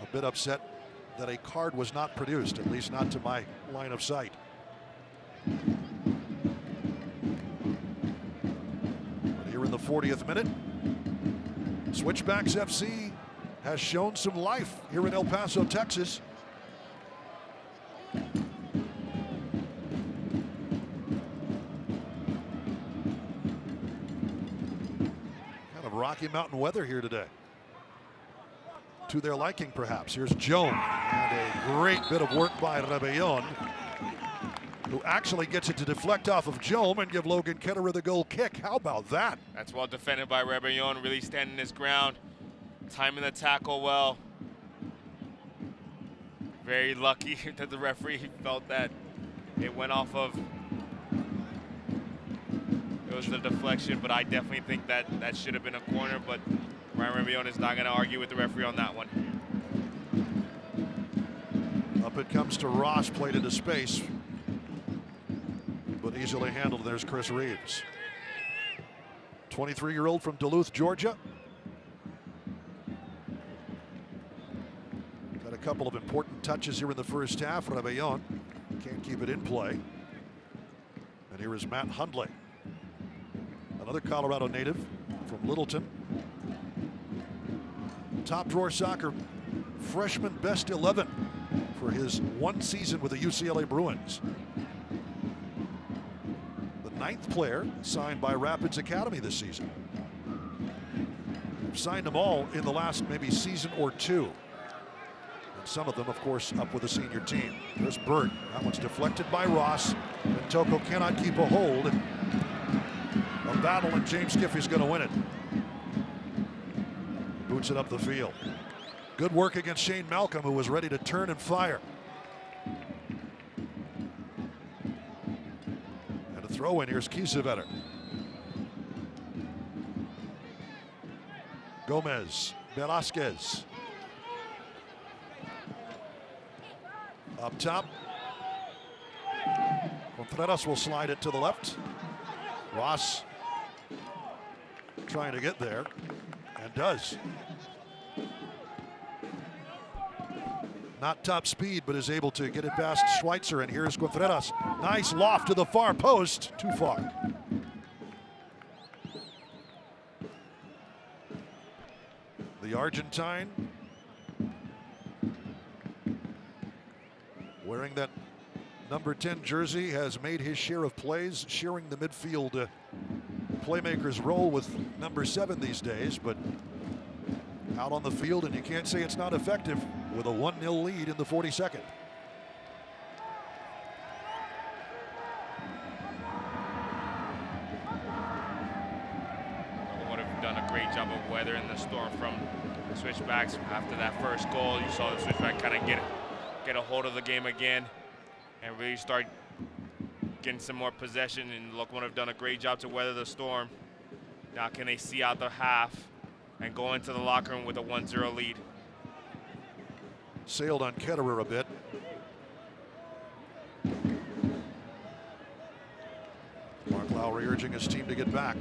a bit upset that a card was not produced, at least not to my line of sight. But here in the 40th minute, Switchbacks FC has shown some life here in El Paso, Texas. Kind of Rocky Mountain weather here today. To their liking, perhaps. Here's Joan, and a great bit of work by Rebellon, who actually gets it to deflect off of Joan and give Logan Ketterer the goal kick. How about that? That's well defended by Rebellon, really standing his ground, timing the tackle well. Very lucky that the referee felt that it went off of. It was the deflection, but I definitely think that that should have been a corner, but Ryan Rebellon is not going to argue with the referee on that one. Up it comes to Ross, played into space, but easily handled. There's Chris Reeves. 23-year-old from Duluth, Georgia. Got a couple of important touches here in the first half. Rebellon can't keep it in play. And here is Matt Hundley, another Colorado native from Littleton. Top Drawer Soccer freshman best 11 for his one season with the UCLA Bruins. The 9th player signed by Rapids Academy this season. We've signed them all in the last maybe season or two. And some of them, of course, up with the senior team. There's Burt. That one's deflected by Ross. And Toko cannot keep a hold. A battle, and James Giffey's going to win it. Boots it up the field. Good work against Shane Malcolm, who was ready to turn and fire. And a throw in. Here's Kiesewetter. Gomez, Velasquez. Up top. Contreras will slide it to the left. Ross trying to get there, and does. Not top speed, but is able to get it past Schweitzer, and here's Contreras. Nice loft to the far post, too far. The Argentine, wearing that number 10 jersey, has made his share of plays, sharing the midfield playmaker's role with number 7 these days, but out on the field, and you can't say it's not effective with a 1-0 lead in the 42nd. Would have done a great job of weathering the storm from the Switchbacks. After that first goal, you saw the Switchback kind of get a hold of the game again and really start getting some more possession, and Locomotive done a great job to weather the storm. Now can they see out the half and go into the locker room with a 1-0 lead? Sailed on Ketterer a bit. Mark Lowry urging his team to get back.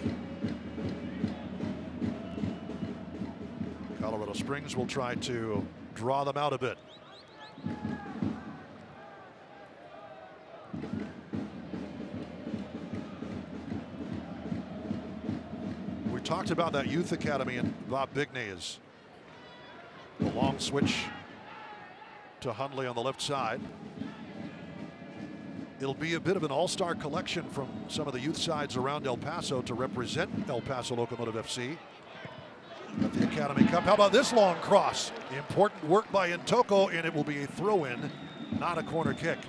Colorado Springs will try to draw them out a bit. We talked about that youth academy, and Bob Bigney is a long switch to Hundley on the left side. It'll be a bit of an all-star collection from some of the youth sides around El Paso to represent El Paso Locomotive FC at the Academy Cup. How about this long cross? Important work by Intoko, and it will be a throw-in, not a corner kick.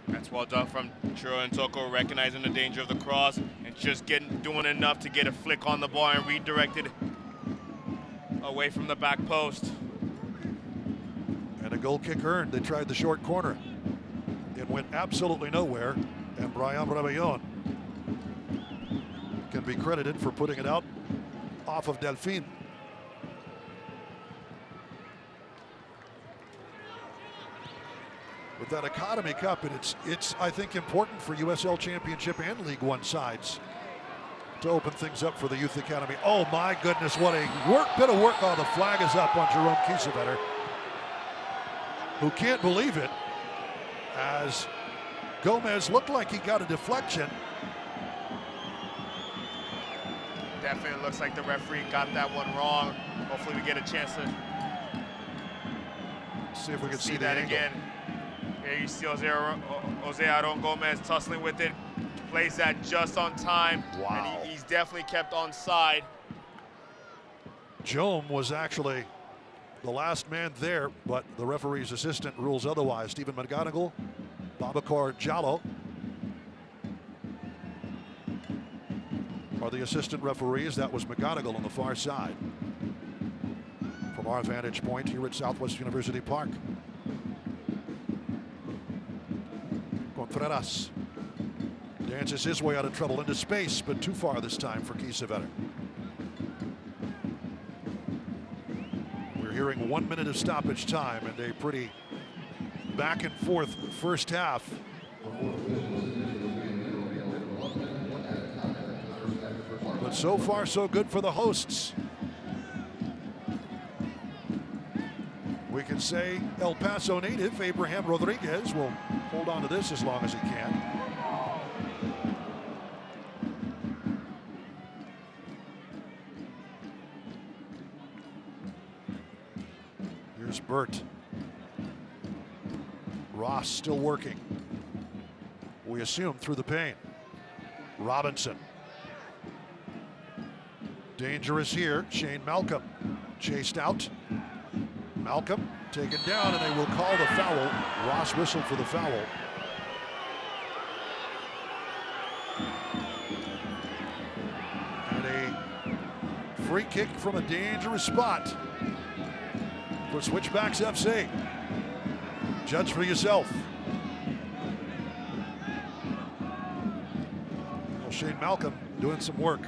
That's well done from Chiro Intoko, recognizing the danger of the cross and just doing enough to get a flick on the ball and redirect it away from the back post. And a goal kick earned. They tried the short corner. It went absolutely nowhere, and Brian Rebellon can be credited for putting it out off of Delphine. With that Academy Cup, and it's I think important for USL Championship and League One sides to open things up for the Youth Academy. Oh my goodness, what a bit of work. Oh, the flag is up on Jerome Kiesewetter, who can't believe it, as Gomez looked like he got a deflection. Definitely looks like the referee got that one wrong. Hopefully we get a chance to see if we can see that the angle again. Here you see Jose Aron Gomez tussling with it. Plays that just on time. Wow. And he's definitely kept on side. Jome was actually the last man there, but the referee's assistant rules otherwise. Stephen McGonigal, Babacar Jallo are the assistant referees. That was McGonigal on the far side. From our vantage point here at Southwest University Park. Contreras dances his way out of trouble into space, but too far this time for Kiesewetter. We're hearing 1 minute of stoppage time and a pretty back and forth first half. But so far so good for the hosts. We can say El Paso native Abraham Rodriguez will hold on to this as long as he can. Here's Burt. Ross still working. We assume through the pain. Robinson. Dangerous here. Shane Malcolm chased out. Malcolm taken down, and they will call the foul. Ross whistled for the foul. And a free kick from a dangerous spot for Switchbacks FC. Judge for yourself. Well, Shane Malcolm doing some work.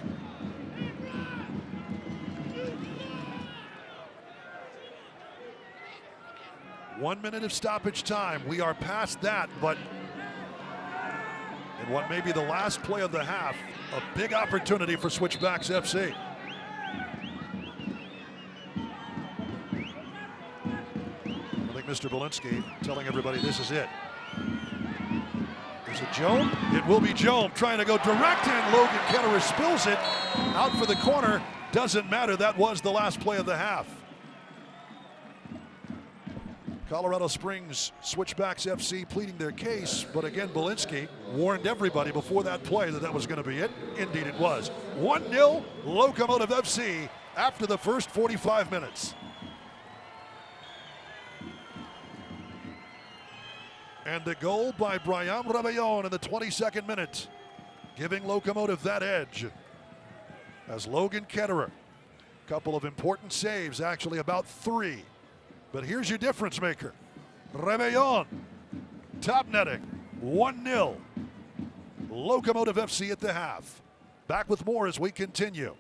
One minute of stoppage time. We are past that, but in what may be the last play of the half, a big opportunity for Switchbacks FC. I think Mr. Belinsky telling everybody this is it. Is it Jome? It will be Jome trying to go direct, and Logan Ketterer spills it out for the corner. Doesn't matter. That was the last play of the half. Colorado Springs Switchbacks FC pleading their case, but again, Belinsky warned everybody before that play that that was going to be it. Indeed it was. 1-0 Locomotive FC after the first 45 minutes. And the goal by Brian Rebellon in the 22nd minute, giving Locomotive that edge. As Logan Ketterer, a couple of important saves, actually about 3. But here's your difference maker. Rebellon, top netting, 1-0. Locomotive FC at the half. Back with more as we continue.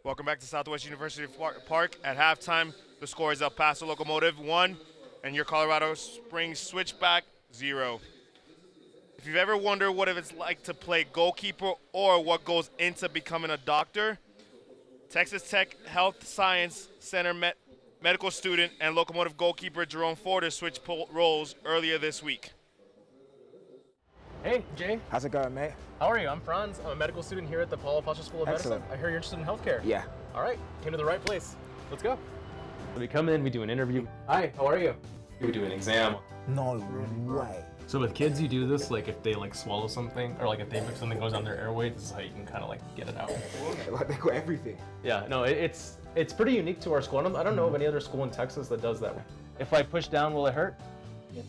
Welcome back to Southwest University Park. At halftime, the score is El Paso Locomotive 1 and your Colorado Springs Switchback 0. If you've ever wondered what it's like to play goalkeeper or what goes into becoming a doctor, Texas Tech Health Science Center medical student and Locomotive goalkeeper Jerome Ford switched roles earlier this week. Hey, Jay. How's it going, mate? How are you? I'm Franz. I'm a medical student here at the Paulo Foster School of Excellent. Medicine. I hear you're interested in healthcare. Yeah. All right. Came to the right place. Let's go. We come in, we do an interview. Hi, how are you? We do an exam. No way. So with kids, you do this, like if they like swallow something, or like if something goes down their airway, this is how you can kind of like get it out. Okay, like they got everything. Yeah, no, it's pretty unique to our school. I don't know of any other school in Texas that does that. If I push down, will it hurt? Yeah.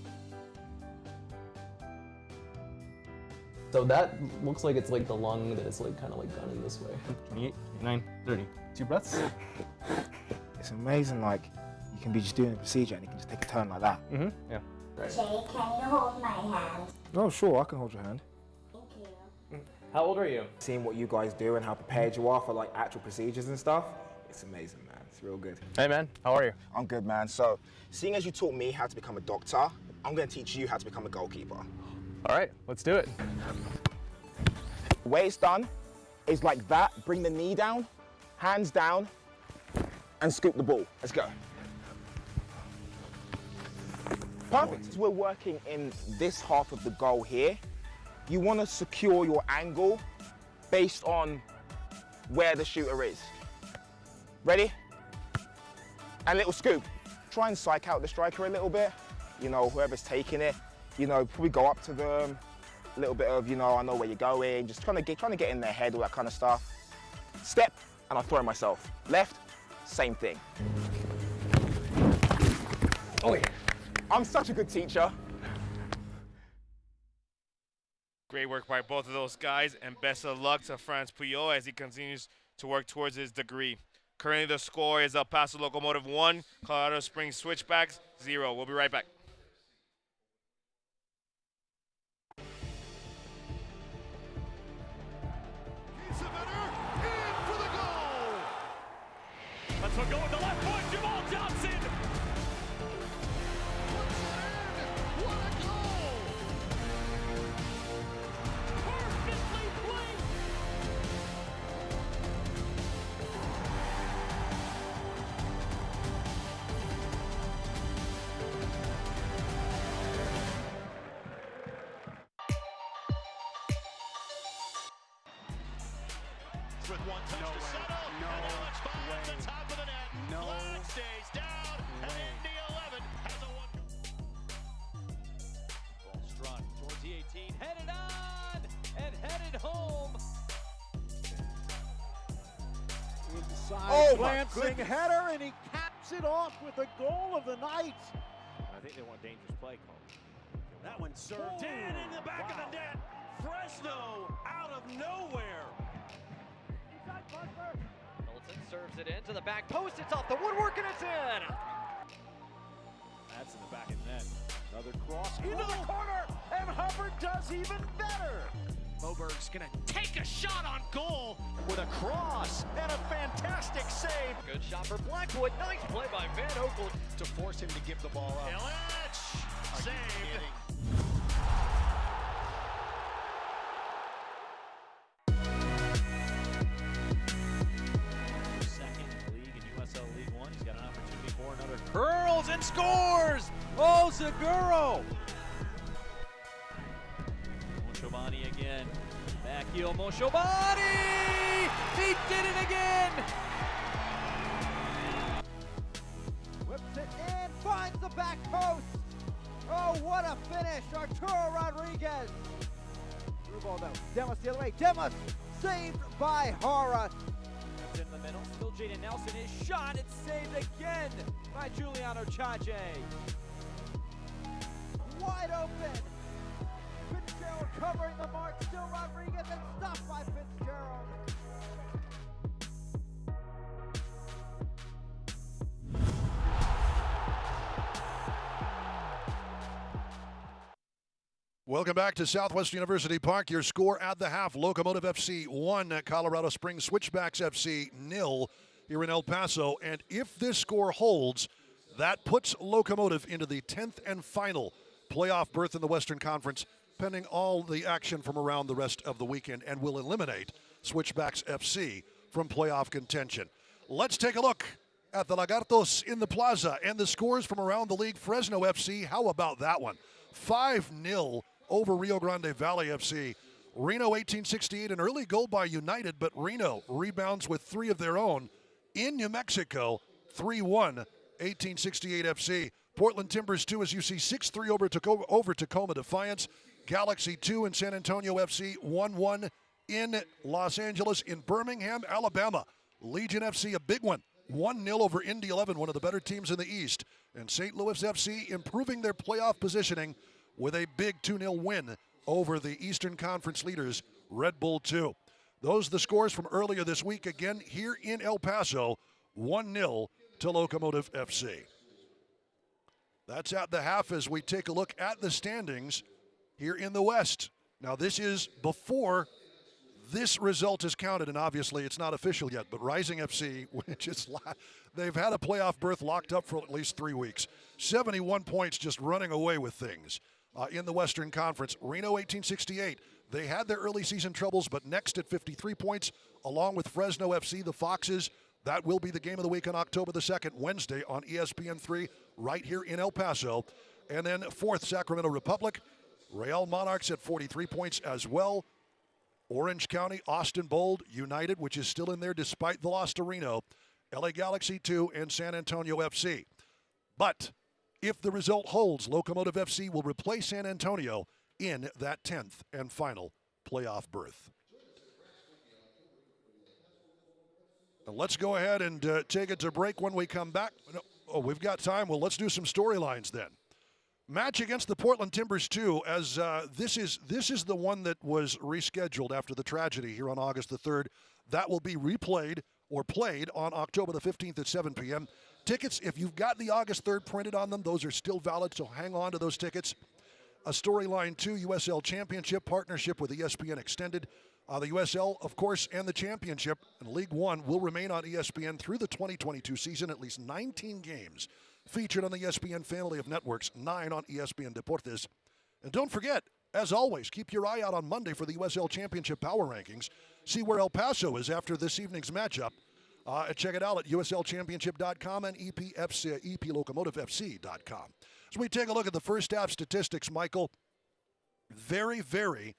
So that looks like it's like the lung that is like kind of like gone in this way. 28, 29, 30. 2 breaths. It's amazing, like, you can be just doing a procedure and you can just take a turn like that. Mm-hmm, yeah. Right. Jay, can you hold my hand? No, sure, I can hold your hand. Thank you. How old are you? Seeing what you guys do and how prepared you are for like actual procedures and stuff, it's amazing, man. It's real good. Hey man, how are you? I'm good, man. So, seeing as you taught me how to become a doctor, I'm gonna teach you how to become a goalkeeper. All right, let's do it. The way it's done is like that. Bring the knee down, hands down, and scoop the ball. Let's go. Perfect. As we're working in this half of the goal here, you want to secure your angle based on where the shooter is. Ready? And little scoop. Try and psych out the striker a little bit. You know, whoever's taking it, you know, probably go up to them. A little bit of, you know, I know where you're going. Just trying to get in their head, all that kind of stuff. Step, and I'll throw myself. Left, same thing. Oh yeah. I'm such a good teacher. Great work by both of those guys, and best of luck to Franz Puyol as he continues to work towards his degree. Currently, the score is El Paso Locomotive 1, Colorado Springs Switchbacks 0. We'll be right back. Let's go with the left foot, Jamal Johnson. What a goal! Perfectly placed. With one touch to settle, and now it's five at the top of the net. Flag stays down, and Indy 11 has a one. Ball struck towards the 18, headed on, and headed home. Inside glancing header, and he caps it off with the goal of the night. I think they want dangerous play call. That one served in the back of the net. Fresno out of nowhere. Milton serves it into the back post. It's off the woodwork and it's in. That's in the back of the net. Another cross into the corner, and Hubbard does even better. Moberg's gonna take a shot on goal with a cross and a fantastic save. Good shot for Blackwood. Nice play by Van Oakland To force him to give the ball up. Illich saved. Second in the league in USL League One. He's got an opportunity for another curls and scores. Oh, Seguro. Moshobani again. Back heel, Moshobani! He did it again! Whips it in, finds the back post. Oh, what a finish, Arturo Rodriguez. Through ball though, Demos the other way, Demos saved by Hara. It's in the middle, still Jaden Nelson. His shot, it's saved again by Giuliano Chache. Wide open. Fitzgerald covering the mark, still Rodriguez, and stopped by Fitzgerald. Welcome back to Southwest University Park. Your score at the half, Locomotive FC 1, Colorado Springs Switchbacks FC 0 here in El Paso. And if this score holds, that puts Locomotive into the 10th and final playoff berth in the Western Conference, pending all the action from around the rest of the weekend, and will eliminate Switchbacks FC from playoff contention. Let's take a look at the Lagartos in the Plaza and the scores from around the league. Fresno FC, how about that one? 5-0 over Rio Grande Valley FC. Reno 1868, an early goal by United, but Reno rebounds with 3 of their own in New Mexico. 3-1, 1868 FC. Portland Timbers 2, as you see, 6-3 over Tacoma Defiance. Galaxy 2 and San Antonio FC 1-1 in Los Angeles. In Birmingham, Alabama, Legion FC, a big one, 1-0 over Indy 11, one of the better teams in the East. And St. Louis FC improving their playoff positioning with a big 2-0 win over the Eastern Conference leaders, Red Bull 2. Those are the scores from earlier this week. Again, here in El Paso, 1-0 to Locomotive FC. That's at the half as we take a look at the standings here in the West. Now, this is before this result is counted, and obviously it's not official yet, but Rising FC, which is, they've had a playoff berth locked up for at least 3 weeks. 71 points, just running away with things in the Western Conference. Reno 1868, they had their early season troubles, but next at 53 points, along with Fresno FC, the Foxes. That will be the game of the week on October the 2nd, Wednesday on ESPN3, right here in El Paso. And then 4th, Sacramento Republic. Real Monarchs at 43 points as well. Orange County, Austin Bold, United, which is still in there despite the loss to Reno. LA Galaxy 2 and San Antonio FC. But if the result holds, Locomotive FC will replace San Antonio in that 10th and final playoff berth. Now let's go ahead and take it to break. When we come back. Oh, we've got time. Well, let's do some storylines then. Match against the Portland Timbers 2, as this is the one that was rescheduled after the tragedy here on August the 3rd. That will be replayed or played on October the 15th at 7 p.m. Tickets, if you've got the August 3rd printed on them, those are still valid, so hang on to those tickets. A Storyline 2 USL Championship partnership with ESPN Extended. The USL, of course, and the Championship and League One will remain on ESPN through the 2022 season, at least 19 games featured on the ESPN family of networks, 9 on ESPN Deportes. And don't forget, as always, keep your eye out on Monday for the USL Championship Power Rankings. See where El Paso is after this evening's matchup. Check it out at uslchampionship.com and eplocomotivefc.com. As we take a look at the first half statistics, Michael, very, very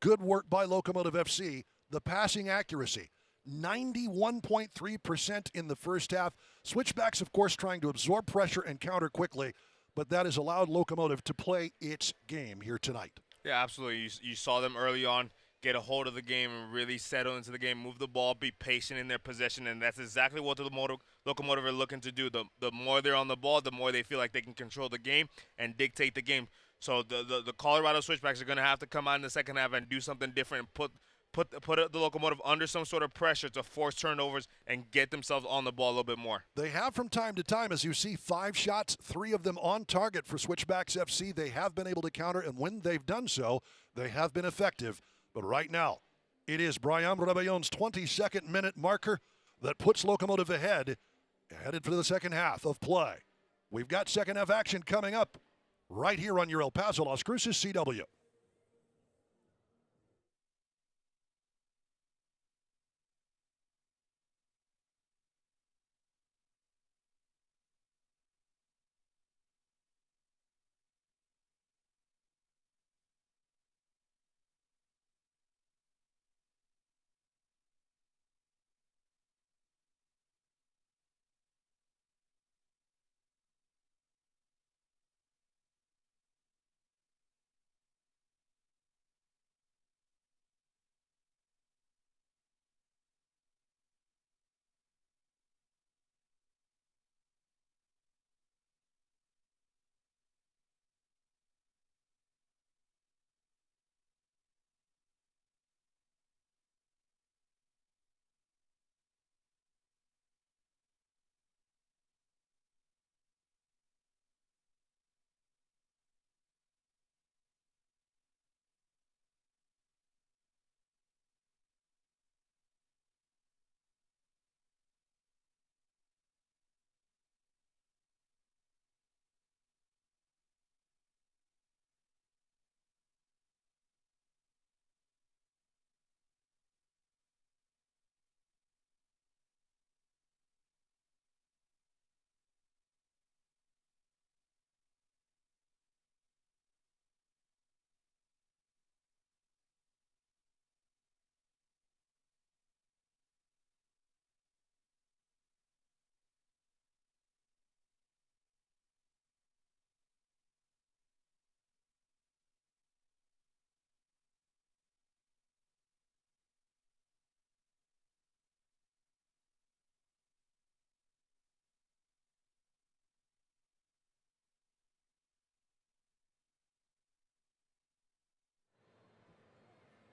good work by Locomotive FC. The passing accuracy, 91.3% in the first half. Switchbacks, of course, trying to absorb pressure and counter quickly, but that has allowed Locomotive to play its game here tonight. Yeah, absolutely. You saw them early on get a hold of the game and really settle into the game, move the ball, be patient in their possession, and that's exactly what the Locomotive are looking to do. The more they're on the ball, the more they feel like they can control the game and dictate the game. So the Colorado Switchbacks are going to have to come out in the second half and do something different and put the Locomotive under some sort of pressure to force turnovers and get themselves on the ball a little bit more. They have from time to time, as you see, 5 shots, 3 of them on target for Switchbacks FC. They have been able to counter, and when they've done so, they have been effective. But right now, it is Brian Rebellon's 22nd minute marker that puts Locomotive ahead, headed for the second half of play. We've got second half action coming up right here on your El Paso Las Cruces CW.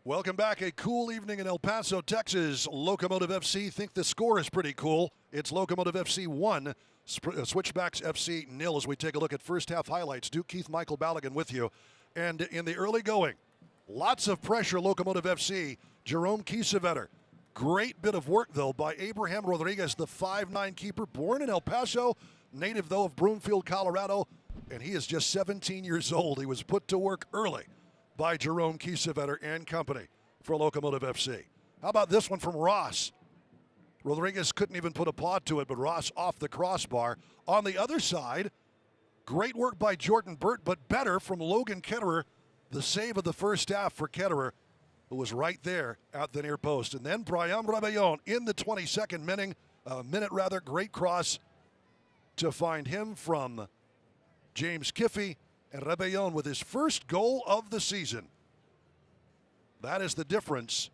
Welcome back. A cool evening in El Paso, Texas. Locomotive FC think the score is pretty cool. It's Locomotive FC 1, Switchbacks FC 0 as we take a look at first half highlights. Duke Keith, Michael Balogun with you. And in the early going, lots of pressure, Locomotive FC. Jerome Kiesewetter. Great bit of work, though, by Abraham Rodriguez, the 5'9 keeper, born in El Paso, native, though, of Broomfield, Colorado, and he is just 17 years old. He was put to work early by Jerome Kiesewetter and company for Locomotive FC. How about this one from Ross? Rodriguez couldn't even put a paw to it, but Ross off the crossbar. On the other side, great work by Jordan Burt, but better from Logan Ketterer, the save of the first half for Ketterer, who was right there at the near post. And then Brian Rabellon in the 22nd minute, great cross to find him from James Kiffey, and Rebellon with his first goal of the season. That is the difference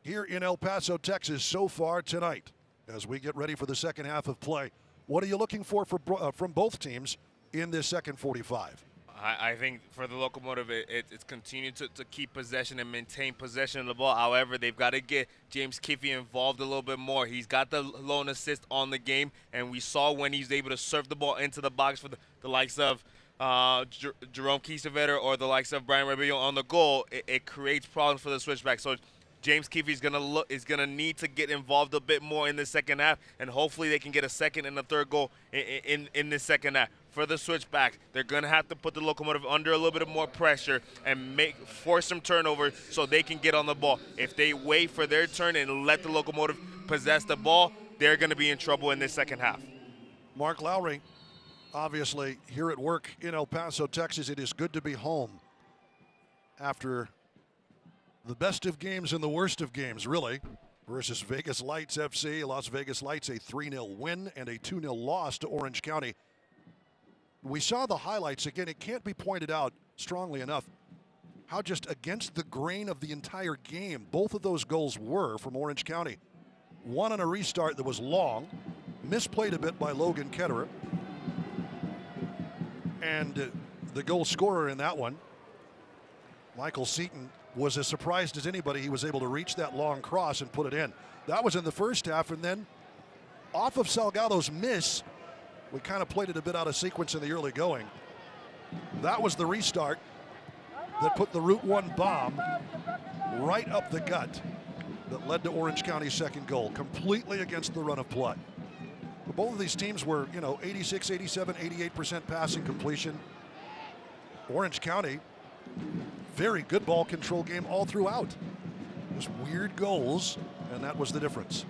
here in El Paso, Texas so far tonight as we get ready for the second half of play. What are you looking for from both teams in this second 45? I think for the Locomotive, it's continued to keep possession and maintain possession of the ball. However, they've got to get James Kiffey involved a little bit more. He's got the lone assist on the game, and we saw when he's able to serve the ball into the box for the likes of Jerome Kiesewetter or the likes of Brian Rebellon on the goal, it creates problems for the Switchback. So James Kiffey is gonna need to get involved a bit more in the second half, and hopefully they can get a second and a third goal in the second half. For the Switchbacks, they're gonna have to put the Locomotive under a little bit of more pressure and force some turnovers so they can get on the ball. If they wait for their turn and let the Locomotive possess the ball, they're gonna be in trouble in this second half. Mark Lowry, obviously here at work in El Paso, Texas. It is good to be home after the best of games and the worst of games, really, versus Vegas Lights FC. Las Vegas Lights, a 3-0 win and a 2-0 loss to Orange County. We saw the highlights. Again, it can't be pointed out strongly enough how just against the grain of the entire game both of those goals were from Orange County. One on a restart that was long, misplayed a bit by Logan Ketterer. And the goal scorer in that one, Michael Seaton, was as surprised as anybody he was able to reach that long cross and put it in. That was in the first half, and then off of Salgado's miss, we kind of played it a bit out of sequence in the early going. That was the restart that put the Route 1 bomb right up the gut that led to Orange County's second goal, completely against the run of play. But both of these teams were, 86, 87, 88% passing completion. Orange County, very good ball control game all throughout. Just weird goals, and that was the difference.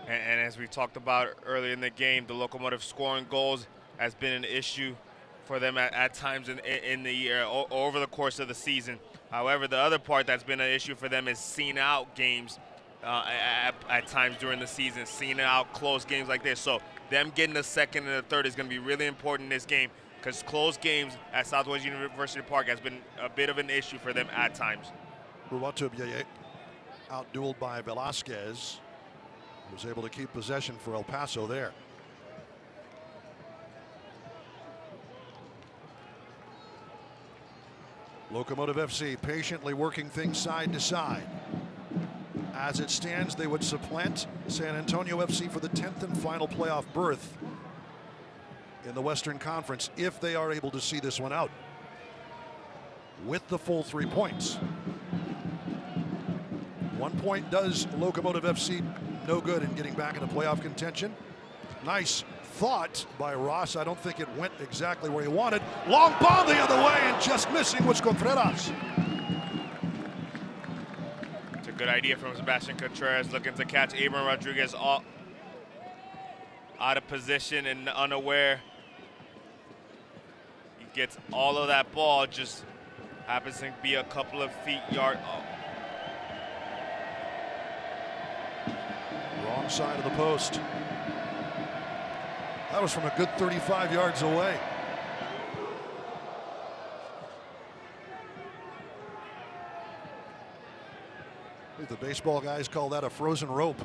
And as we talked about earlier in the game, the Locomotive scoring goals has been an issue for them at times in the year, over the course of the season. However, the other part that's been an issue for them is seeing out games at times during the season, seeing out close games like this. So them getting the second and the third is going to be really important in this game, because close games at Southwest University Park has been a bit of an issue for them at times. Ruatu Bieye outdueled by Velasquez, was able to keep possession for El Paso there. Locomotive FC patiently working things side to side. As it stands, they would supplant San Antonio FC for the 10th and final playoff berth in the Western Conference if they are able to see this one out with the full 3 points. 1 point does Locomotive FC no good in getting back into playoff contention. Nice thought by Ross. I don't think it went exactly where he wanted. Long ball the other way, and just missing was Contreras. It's a good idea from Sebastian Contreras, looking to catch Abraham Rodriguez out of position and unaware. He gets all of that ball, just happens to be a couple of feet yard. Wrong side of the post. That was from a good 35 yards away. I think the baseball guys call that a frozen rope.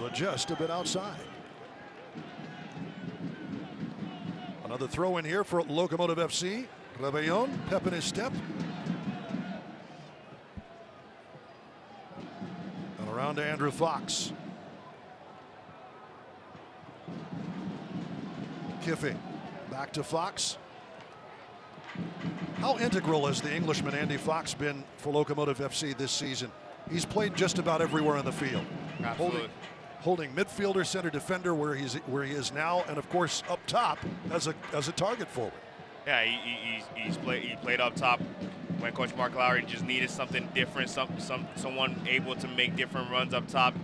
But just a bit outside. Another throw in here for Locomotive FC. Rebellon, pep in his step. And around to Andrew Fox. Kiffy, back to Fox. How integral has the Englishman Andy Fox been for Locomotive FC this season? He's played just about everywhere on the field. Absolutely. Holding midfielder, center defender where he is now, and of course up top as a target forward. Yeah, he played up top when Coach Mark Lowry just needed something different, someone able to make different runs up top.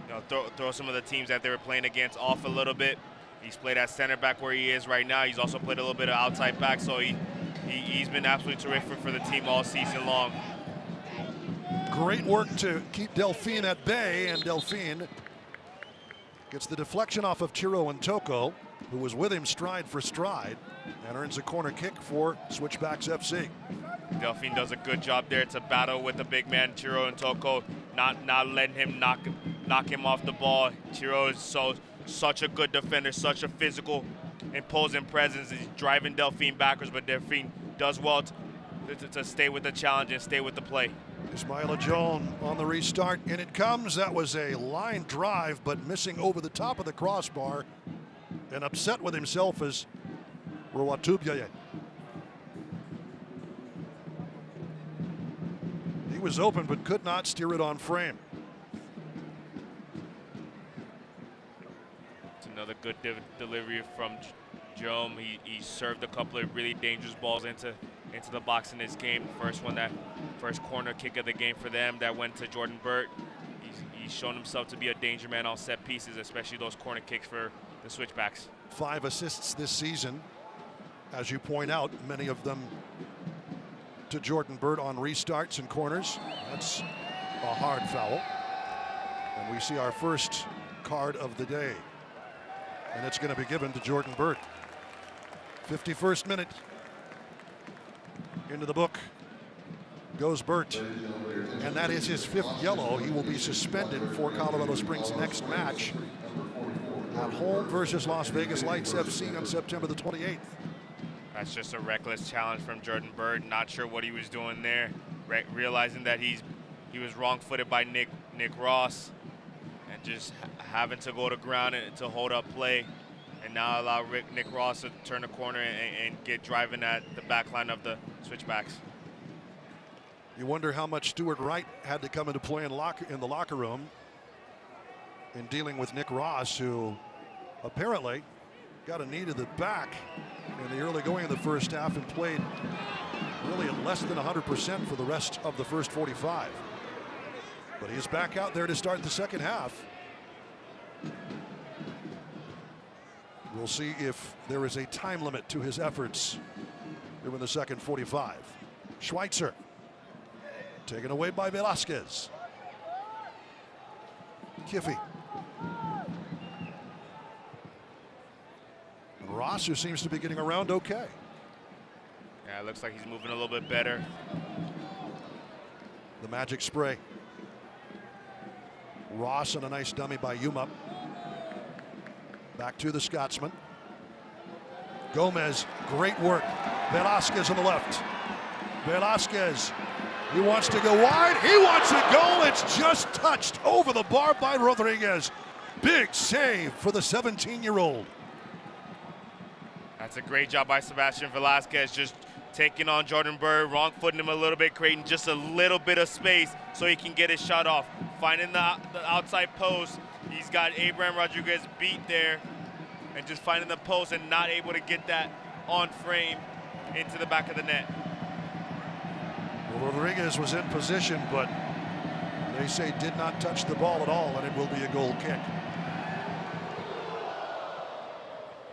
You know, throw some of the teams that they were playing against off a little bit. He's played at center back where he is right now. He's also played a little bit of outside back, so he's been absolutely terrific for the team all season long. Great work to keep Delphine at bay, and Delphine gets the deflection off of Chiro and Toko, who was with him stride for stride, and earns a corner kick for Switchbacks FC. Delphine does a good job there to battle with the big man Chiro and Toko, not letting him knock him off the ball. Chiro is such a good defender, such a physical, imposing presence. He's driving Delphine backwards, but Delphine does well to stay with the challenge and stay with the play. Ismaila Joan on the restart, and it comes. That was a line drive, but missing over the top of the crossbar, and upset with himself as Rouatoubiaye. He was open but could not steer it on frame. It's another good delivery from Jome. He served a couple of really dangerous balls into the box in this game. First corner kick of the game for them that went to Jordan Burt. He's shown himself to be a danger man on set pieces, especially those corner kicks for the Switchbacks. 5 assists this season, as you point out, many of them to Jordan Burt on restarts and corners. That's a hard foul. And we see our first card of the day. And it's going to be given to Jordan Burt. 51st minute. Into the book goes Burt, and that is his 5th yellow. He will be suspended for Colorado Springs' next match at home versus Las Vegas Lights FC on September the 28th. That's just a reckless challenge from Jordan Burt. Not sure what he was doing there, realizing that he was wrong-footed by Nick Ross, and just having to go to ground and to hold up play, and now allow Nick Ross to turn the corner and get driving at the back line of the Switchbacks. You wonder how much Stuart Wright had to come into play in the locker room in dealing with Nick Ross, who apparently got a knee to the back in the early going of the first half and played really at less than 100% for the rest of the first 45. But he is back out there to start the second half. We'll see if there is a time limit to his efforts here in the second 45. Schweitzer taken away by Velasquez. Kiffy. Ross, who seems to be getting around okay. Yeah, it looks like he's moving a little bit better. The magic spray. Ross and a nice dummy by Yuma. Back to the Scotsman. Gomez, great work. Velasquez on the left. Velasquez, he wants to go wide. He wants a goal. It's just touched over the bar by Rodriguez. Big save for the 17-year-old. That's a great job by Sebastian Velasquez, just taking on Jordan Burt, wrong-footing him a little bit, creating just a little bit of space so he can get his shot off. Finding the outside post. He's got Abraham Rodriguez beat there, and just finding the post and not able to get that on frame into the back of the net. Well, Rodriguez was in position, but they say did not touch the ball at all, and it will be a goal kick.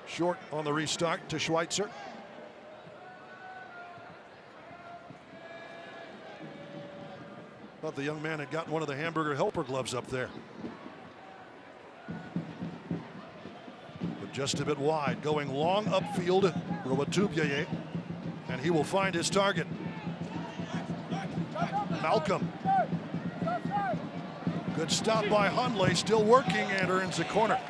Short on the restart to Schweitzer. Thought the young man had gotten one of the hamburger helper gloves up there. But just a bit wide, going long upfield, Rouatoubiaye, and he will find his target. Malcolm. Good stop by Hundley, still working, and earns the corner.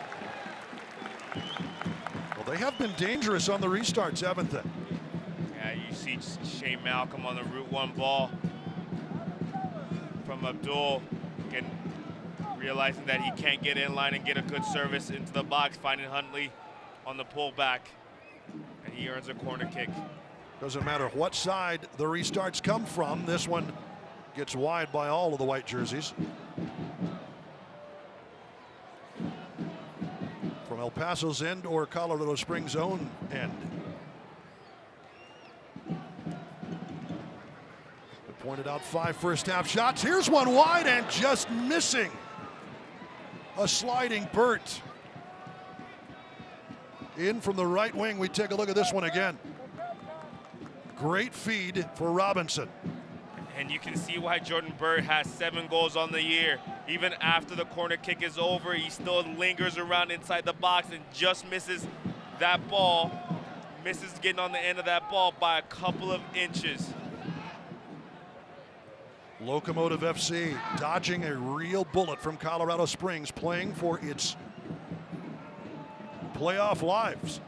Well, They have been dangerous on the restarts, haven't they? Yeah, you see Shane Malcolm on the Route 1 ball from Abdul, realizing that he can't get in line and get a good service into the box, finding Huntley on the pullback, and he earns a corner kick. Doesn't matter what side the restarts come from, this one gets wide by all of the white jerseys. From El Paso's end or Colorado Springs' own end. They pointed out 5 first half shots. Here's one wide and just missing. A sliding Burt. In from the right wing, we take a look at this one again. Great feed for Robinson. And you can see why Jordan Burt has 7 goals on the year. Even after the corner kick is over, he still lingers around inside the box and just misses that ball. Misses getting on the end of that ball by a couple of inches. Locomotive FC dodging a real bullet from Colorado Springs, playing for its playoff lives.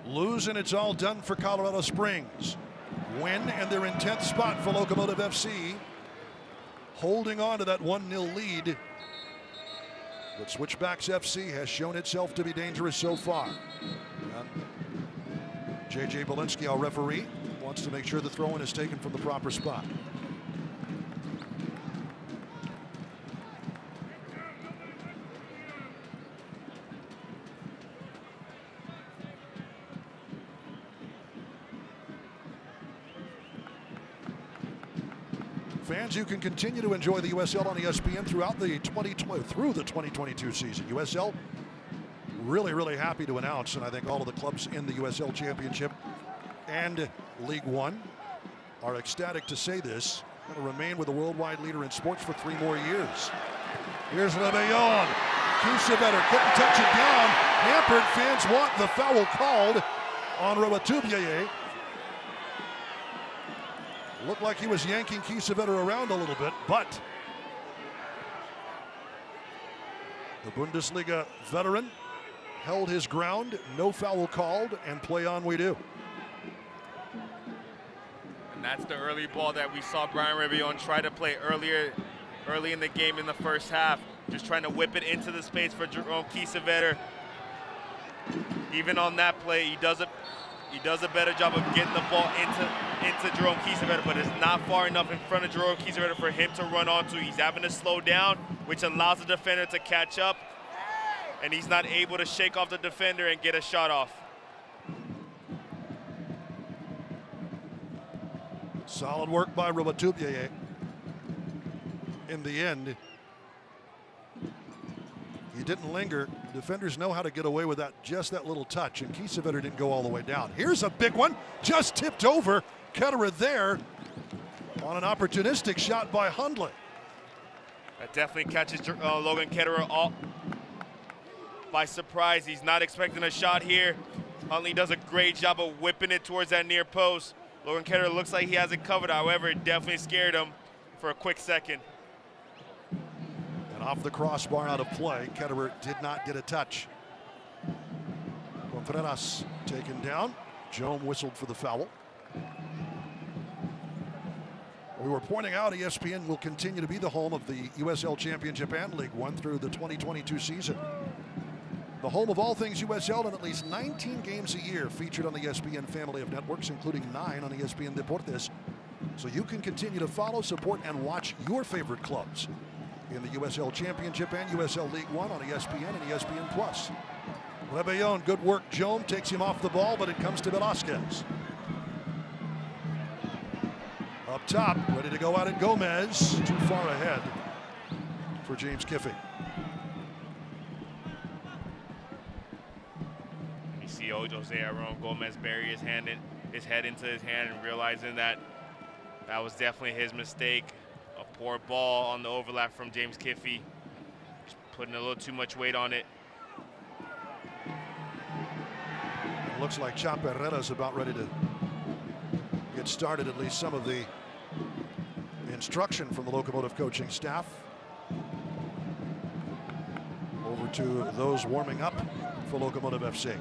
Lose and it's all done for Colorado Springs. Win and they're in 10th spot for Locomotive FC, holding on to that 1-0 lead. But Switchbacks FC has shown itself to be dangerous so far. J.J. Belinsky, our referee, wants to make sure the throw-in is taken from the proper spot. Fans, you can continue to enjoy the USL on ESPN throughout the 2022 season. USL really happy to announce, and I think all of the clubs in the USL Championship and League One are ecstatic to say this, going to remain with the worldwide leader in sports for 3 more years. Here's Rebellon. Kiesewetter couldn't touch it down. Hampered. Fans want the foul called on Rebellon. Looked like he was yanking Kiesewetter around a little bit, but the Bundesliga veteran held his ground, no foul called, and play on we do. And that's the early ball that we saw Brian Rebellon try to play early in the game in the first half, just trying to whip it into the space for Jerome Kiesewetter. Even on that play, he does a better job of getting the ball into Jerome Kiesewetter, but it's not far enough in front of Jerome Kiesewetter for him to run onto. He's having to slow down, which allows the defender to catch up, and he's not able to shake off the defender and get a shot off. Solid work by Rebellon. In the end, he didn't linger. Defenders know how to get away with that, just that little touch, and Kiesewetter didn't go all the way down. Here's a big one, just tipped over. Ketterer there on an opportunistic shot by Hundley. That definitely catches Logan Ketterer all by surprise. He's not expecting a shot here. Huntley does a great job of whipping it towards that near post. Logan Ketterer looks like he has it covered. However, it definitely scared him for a quick second. And off the crossbar out of play, Ketterer did not get a touch. Contreras taken down. Joam whistled for the foul. We were pointing out ESPN will continue to be the home of the USL Championship and League One through the 2022 season. The home of all things USL and at least 19 games a year featured on the ESPN family of networks, including 9 on ESPN Deportes. So you can continue to follow, support, and watch your favorite clubs in the USL Championship and USL League One on ESPN and ESPN+. Rebellon, good work. Joam takes him off the ball, but it comes to Velasquez. Up top, ready to go out at Gomez. Too far ahead for James Kiffey. You see Jose Aaron Gomez bury his head into his hand and realizing that that was definitely his mistake. A poor ball on the overlap from James Kiffey. Just putting a little too much weight on it. Looks like Chap Herrera's about ready to get started. At least some of the instruction from the Locomotive coaching staff. Over to those warming up for Locomotive FC.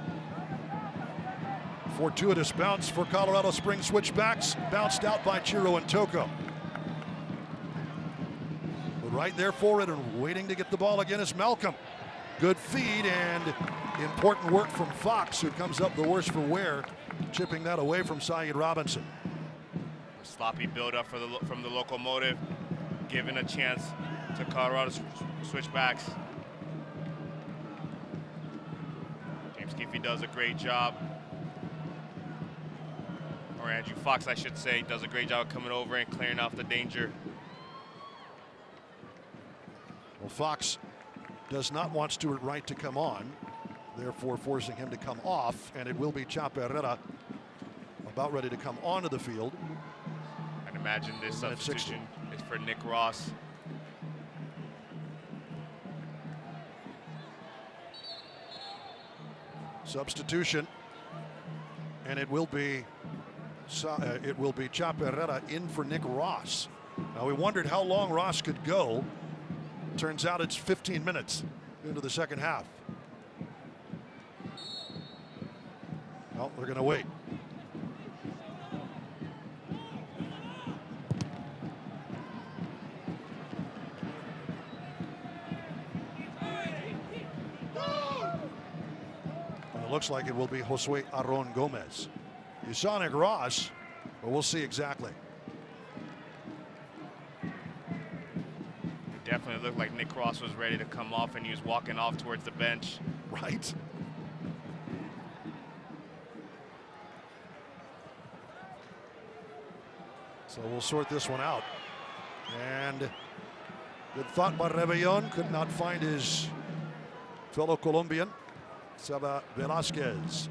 Fortuitous bounce for Colorado Springs Switchbacks. Bounced out by Chiro and Toko. But right there for it and waiting to get the ball again is Malcolm. Good feed and important work from Fox, who comes up the worst for wear, chipping that away from Saeed Robinson. Sloppy build-up from the Locomotive, giving a chance to Colorado Switchbacks. James Giffey does a great job. Or Andrew Fox, I should say, does a great job coming over and clearing off the danger. Well, Fox does not want Stuart Wright to come on, therefore forcing him to come off, and it will be Chapa Herrera about ready to come onto the field. I'd imagine this substitution is for Nick Ross. Substitution, and it will be Chapa Herrera in for Nick Ross. Now, we wondered how long Ross could go. Turns out it's 15 minutes into the second half. Well, we're going to wait. And it looks like it will be Josue Aron Gomez. You saw Nick Ross, but we'll see exactly. It definitely looked like Nick Ross was ready to come off, and he was walking off towards the bench. Right. So we'll sort this one out. And good thought by Rebellon. Could not find his fellow Colombian, Seba Velasquez.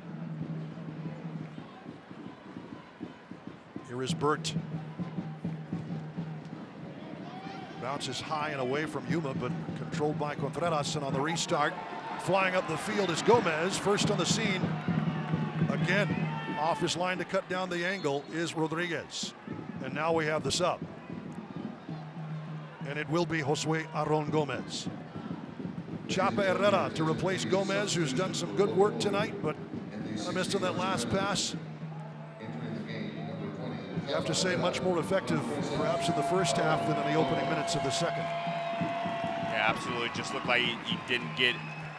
Here is Burt. Bounces high and away from Yuma, but controlled by Contreras. And on the restart, flying up the field is Gomez. First on the scene. Again, off his line to cut down the angle is Rodriguez. And now we have the sub. And it will be Josue Aron Gomez. Chapa Herrera to replace Gomez, who's done some good work tonight, but I missed on that last pass. You have to say much more effective, perhaps in the first half than in the opening minutes of the second. Yeah, absolutely. Just looked like he didn't get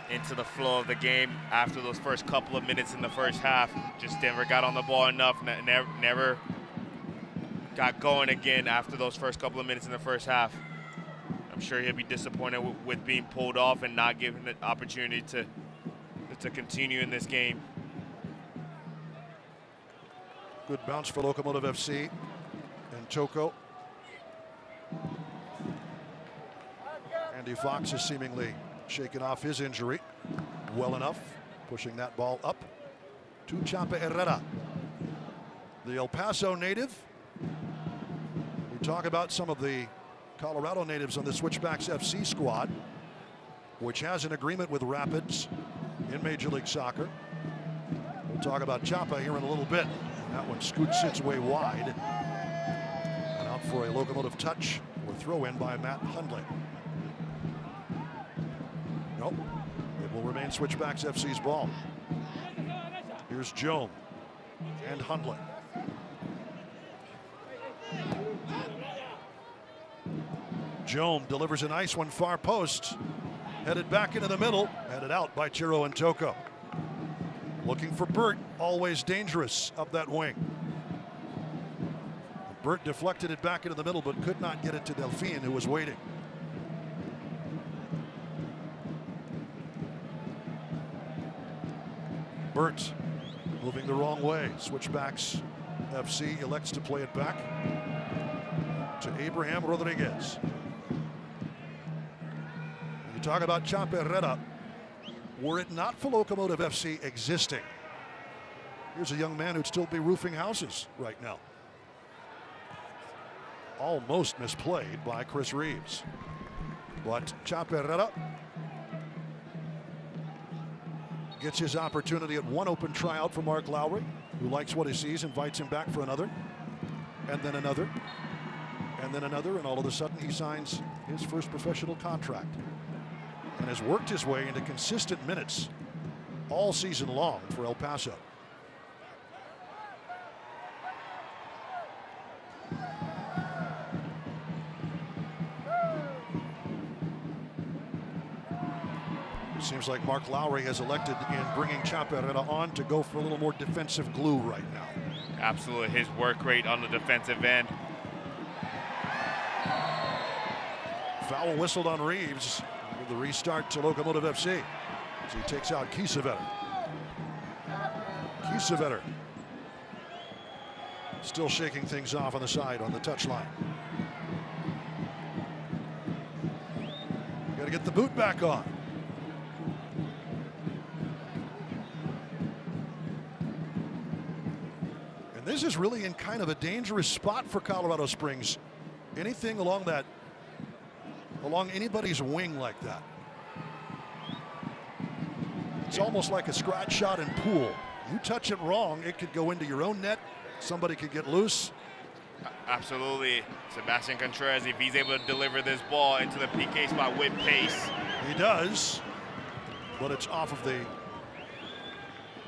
into the flow of the game after those first couple of minutes in the first half. Just never got on the ball enough, never got going again after those first couple of minutes in the first half. I'm sure he'll be disappointed with being pulled off and not given the opportunity to continue in this game. Good bounce for Locomotive FC and Toko. Andy Fox has seemingly shaken off his injury well enough, pushing that ball up to Chapa Herrera, the El Paso native. We talk about some of the Colorado natives on the Switchbacks FC squad, which has an agreement with Rapids in Major League Soccer. We'll talk about Chapa here in a little bit. That one scoots its way wide and out for a Locomotive touch or throw in by Matt Hundley. Nope, it will remain Switchbacks FC's ball. Here's Joan and Hundley. Joan delivers a nice one far post, headed back into the middle, headed out by Chiro and Toko. Looking for Burt, always dangerous up that wing. Burt deflected it back into the middle, but could not get it to Delphine, who was waiting. Burt moving the wrong way. Switchbacks FC elects to play it back to Abraham Rodriguez. You talk about Chapa Herrera. Were it not for Locomotive FC existing, here's a young man who'd still be roofing houses right now. Almost misplayed by Chris Reeves. But Chapa Herrera gets his opportunity at one open tryout for Mark Lowry, who likes what he sees, invites him back for another, and then another. and then another, and all of a sudden he signs his first professional contract and has worked his way into consistent minutes all season long for El Paso. Seems like Mark Lowry has elected in bringing Chaparrera on to go for a little more defensive glue right now. Absolutely, his work rate on the defensive end. Foul whistled on Reeves with the restart to Locomotive FC as he takes out Kiesewetter. Kiesewetter still shaking things off on the side on the touchline. Got to get the boot back on. And this is really in kind of a dangerous spot for Colorado Springs. Anything along anybody's wing like that, it's almost like a scratch shot in pool. You touch it wrong, it could go into your own net. Somebody could get loose. Absolutely. Sebastian Contreras, if he's able to deliver this ball into the PK spot with pace. He does, but it's off of the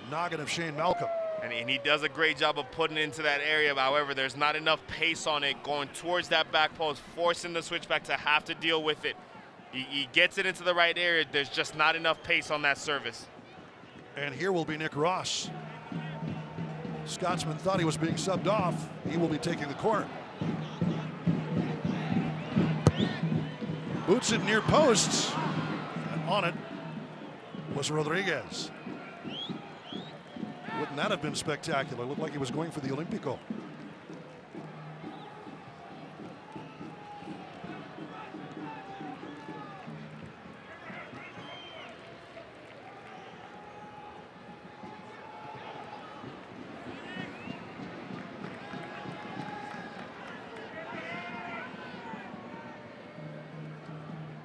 noggin of Shane Malcolm. And he does a great job of putting it into that area. However, there's not enough pace on it going towards that back post, forcing the switchback to have to deal with it. He gets it into the right area. There's just not enough pace on that service. And here will be Nick Ross. Scotsman thought he was being subbed off. He will be taking the corner. Boots it near posts. And on it was Rodriguez. Wouldn't that have been spectacular? Looked like he was going for the Olympico.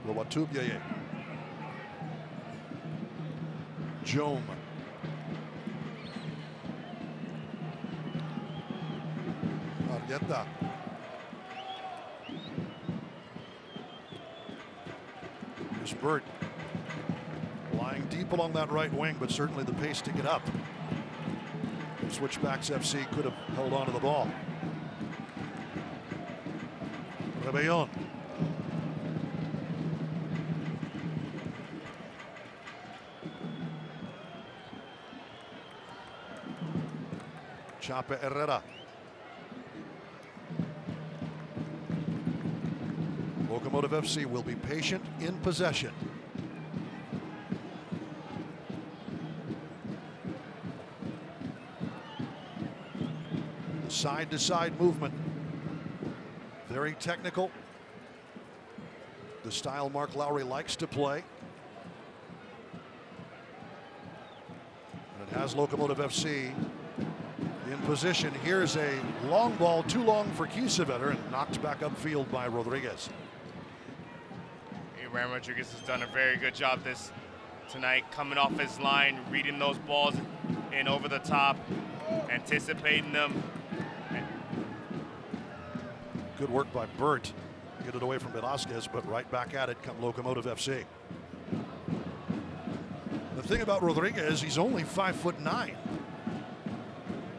Locomotive. Jome. Argueta. Here's Burt. Lying deep along that right wing, but certainly the pace to get up. Switchbacks FC could have held on to the ball. Rebellon. Chape Herrera. Locomotive FC will be patient in possession. Side-to-side movement. Very technical. The style Mark Lowry likes to play. And it has Locomotive FC in position. Here's a long ball, too long for Kiesewetter, and knocked back upfield by Rodriguez. Abraham Rodriguez has done a very good job tonight, coming off his line, reading those balls in over the top, anticipating them. Good work by Burt. Get it away from Velasquez, but right back at it come Locomotive FC. The thing about Rodriguez, he's only 5'9".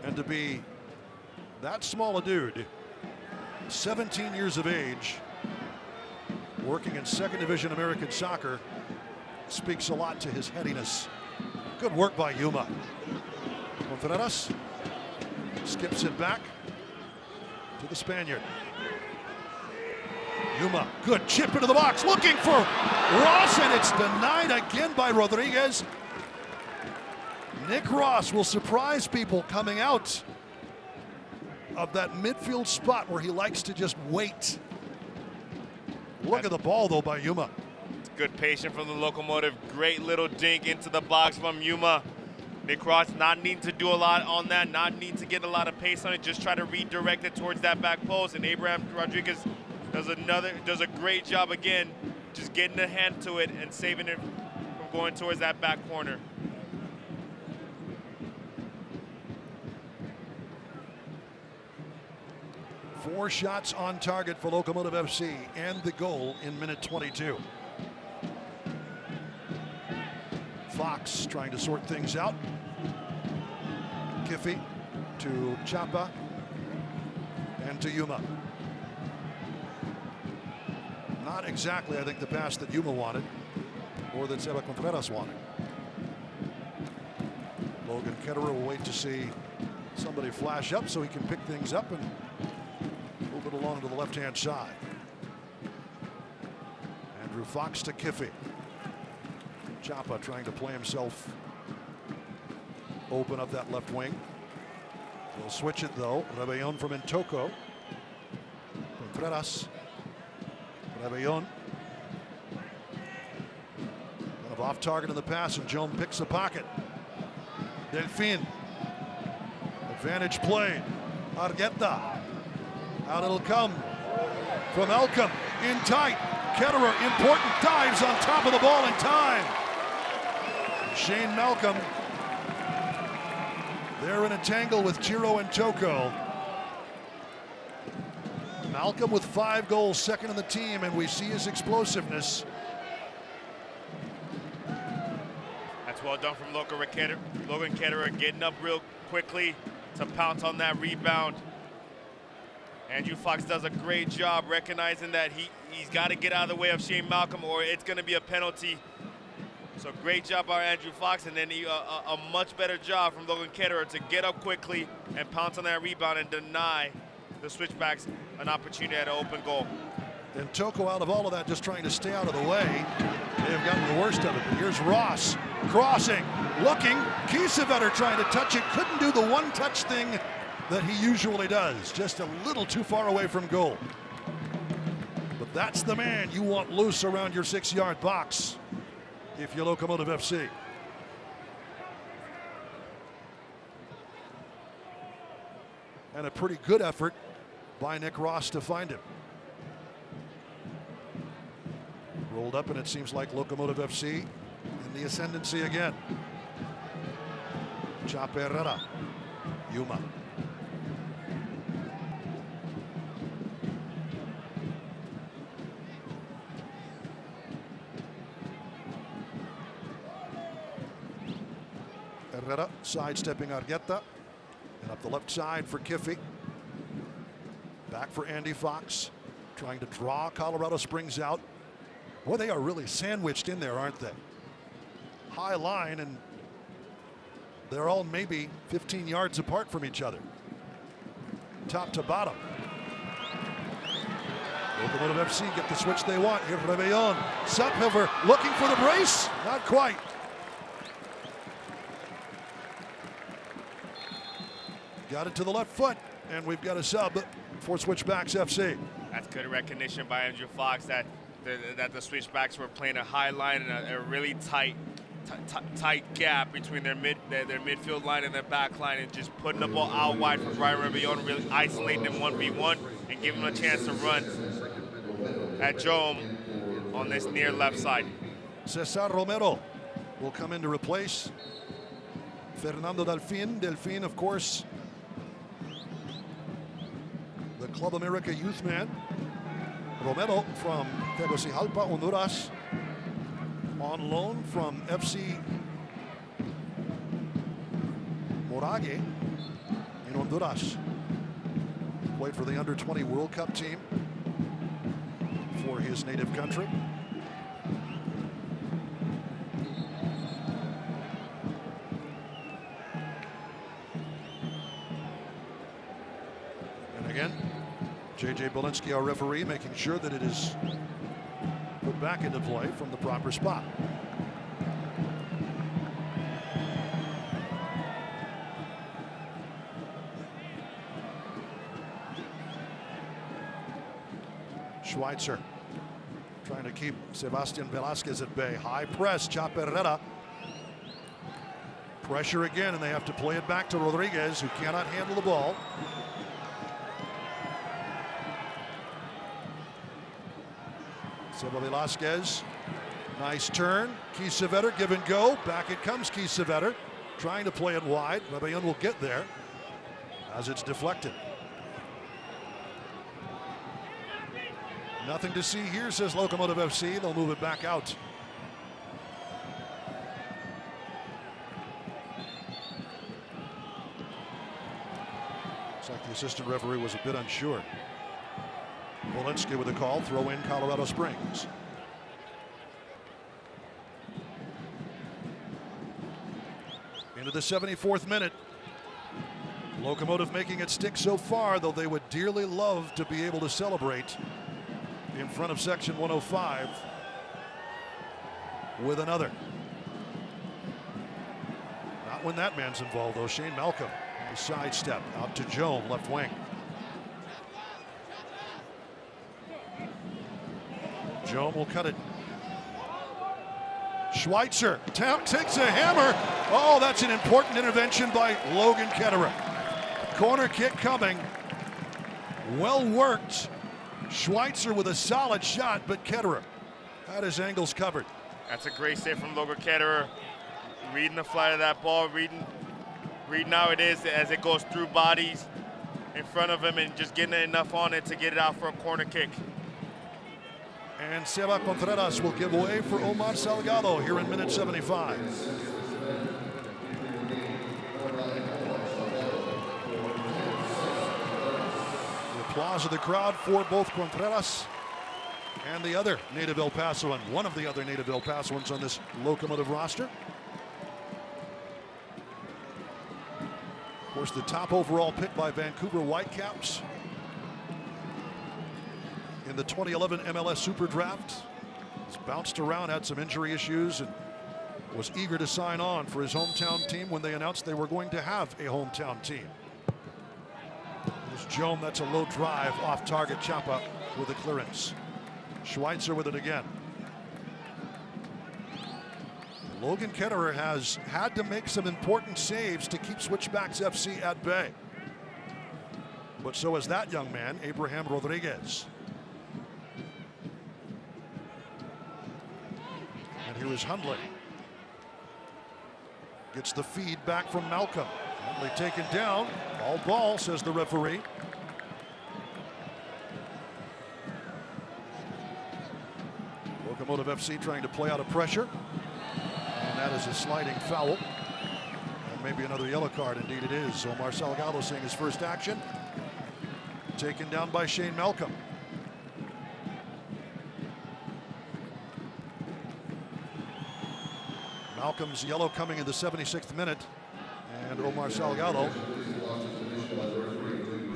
And to be that small a dude, 17 years of age, working in second division American soccer, speaks a lot to his headiness. Good work by Yuma. Contreras skips it back to the Spaniard. Yuma, good chip into the box, looking for Ross, and it's denied again by Rodriguez. Nick Ross will surprise people coming out of that midfield spot where he likes to just wait. Look at the ball, though, by Yuma. Good patience from the Locomotive. Great little dink into the box from Yuma. Nick Ross not needing to do a lot on that, not needing to get a lot of pace on it, just try to redirect it towards that back post. And Abraham Rodriguez does a great job again, just getting a hand to it and saving it from going towards that back corner. 4 shots on target for Locomotive FC and the goal in minute 22. Fox trying to sort things out. Kiffy to Chapa and to Yuma. Not exactly, I think, the pass that Yuma wanted or that Seba Contreras wanted. Logan Ketterer will wait to see somebody flash up so he can pick things up and move it along to the left-hand side. Andrew Fox to Kiffy. Chapa trying to play himself open up that left wing. They'll switch it though. Rebellon from Intoko. Contreras. Rebellon. Kind of off target in the pass, and Joan picks a pocket. Delfin. Advantage played. Argueta. Out it'll come from Elcom. In tight. Ketterer, important dives on top of the ball in time. Shane Malcolm. They're in a tangle with Chiro and Toko. Malcolm with 5 goals, second in the team, and we see his explosiveness. That's well done from Logan Ketterer getting up real quickly to pounce on that rebound. Andrew Fox does a great job recognizing that he's got to get out of the way of Shane Malcolm or it's going to be a penalty. So great job by Andrew Fox, and then a much better job from Logan Ketterer to get up quickly and pounce on that rebound and deny the Switchbacks an opportunity at an open goal. And Toko, out of all of that, just trying to stay out of the way. They have gotten the worst of it. But here's Ross crossing, looking. Kiesewetter trying to touch it. Couldn't do the one-touch thing that he usually does. Just a little too far away from goal. But that's the man you want loose around your 6-yard box if you're Locomotive FC. And a pretty good effort by Nick Ross to find him. Rolled up, and it seems like Locomotive FC in the ascendancy again. Chapa Herrera. Yuma. Herrera sidestepping Argueta. And up the left side for Kiffy. Back for Andy Fox. Trying to draw Colorado Springs out. Boy, they are really sandwiched in there, aren't they? High line, and they're all maybe 15 yards apart from each other. Top to bottom. Locomotive FC get the switch they want. Here, Rebellon. Supphilver looking for the brace. Not quite. Got it to the left foot, and we've got a sub for Switchbacks FC. That's good recognition by Andrew Fox that the Switchbacks were playing a high line and a really tight gap between their midfield line and their back line, and just putting the ball out wide for Brian Rebellon, really isolating him 1v1 and giving him a chance to run at Joam on this near left side. Cesar Romero will come in to replace Fernando Delfin. Delfin, of course, the Club America youth man. Romero from Tegucigalpa, Honduras, on loan from FC Morague in Honduras. Played for the under-20 World Cup team for his native country. And again, J.J. Belinsky, our referee, making sure that it is put back into play from the proper spot. Schweitzer trying to keep Sebastian Velasquez at bay. High press, Chapa Herrera. Pressure again, and they have to play it back to Rodriguez, who cannot handle the ball. Seba Velasquez, nice turn. Kiesewetter, give and go. Back it comes Kiesewetter, trying to play it wide. Rebellon will get there as it's deflected. Nothing to see here, says Locomotive FC. They'll move it back out. Looks like the assistant referee was a bit unsure. Walensky with a call. Throw in Colorado Springs. Into the 74th minute. Locomotive making it stick so far, though they would dearly love to be able to celebrate in front of section 105 with another. Not when that man's involved, though. Shane Malcolm, a sidestep out to Joan, left wing. Joan will cut it. Schweitzer takes a hammer. Oh, that's an important intervention by Logan Ketterer. Corner kick coming. Well worked. Schweitzer with a solid shot, but Ketterer had his angles covered. That's a great save from Logan Ketterer. Reading the flight of that ball, reading how it is as it goes through bodies in front of him and just getting enough on it to get it out for a corner kick. And Seba Contreras will give away for Omar Salgado here in minute 75. The applause of the crowd for both Contreras and the other native El Pasoan, one of the other native El Pasoans on this Locomotive roster. Of course, the top overall pick by Vancouver Whitecaps in the 2011 MLS Super Draft. He's bounced around, had some injury issues, and was eager to sign on for his hometown team when they announced they were going to have a hometown team. There's Joan, that's a low drive, off target. Chapa with a clearance. Schweitzer with it again. Logan Ketterer has had to make some important saves to keep Switchbacks FC at bay. But so has that young man, Abraham Rodriguez. And here is Hundley. Gets the feed back from Malcolm. Hundley taken down. All ball, says the referee. Locomotive FC trying to play out of pressure. And that is a sliding foul. And maybe another yellow card. Indeed it is. Omar Salgado seeing his first action. Taken down by Shane Malcolm. Malcolm's yellow coming in the 76th minute. And Omar Salgado,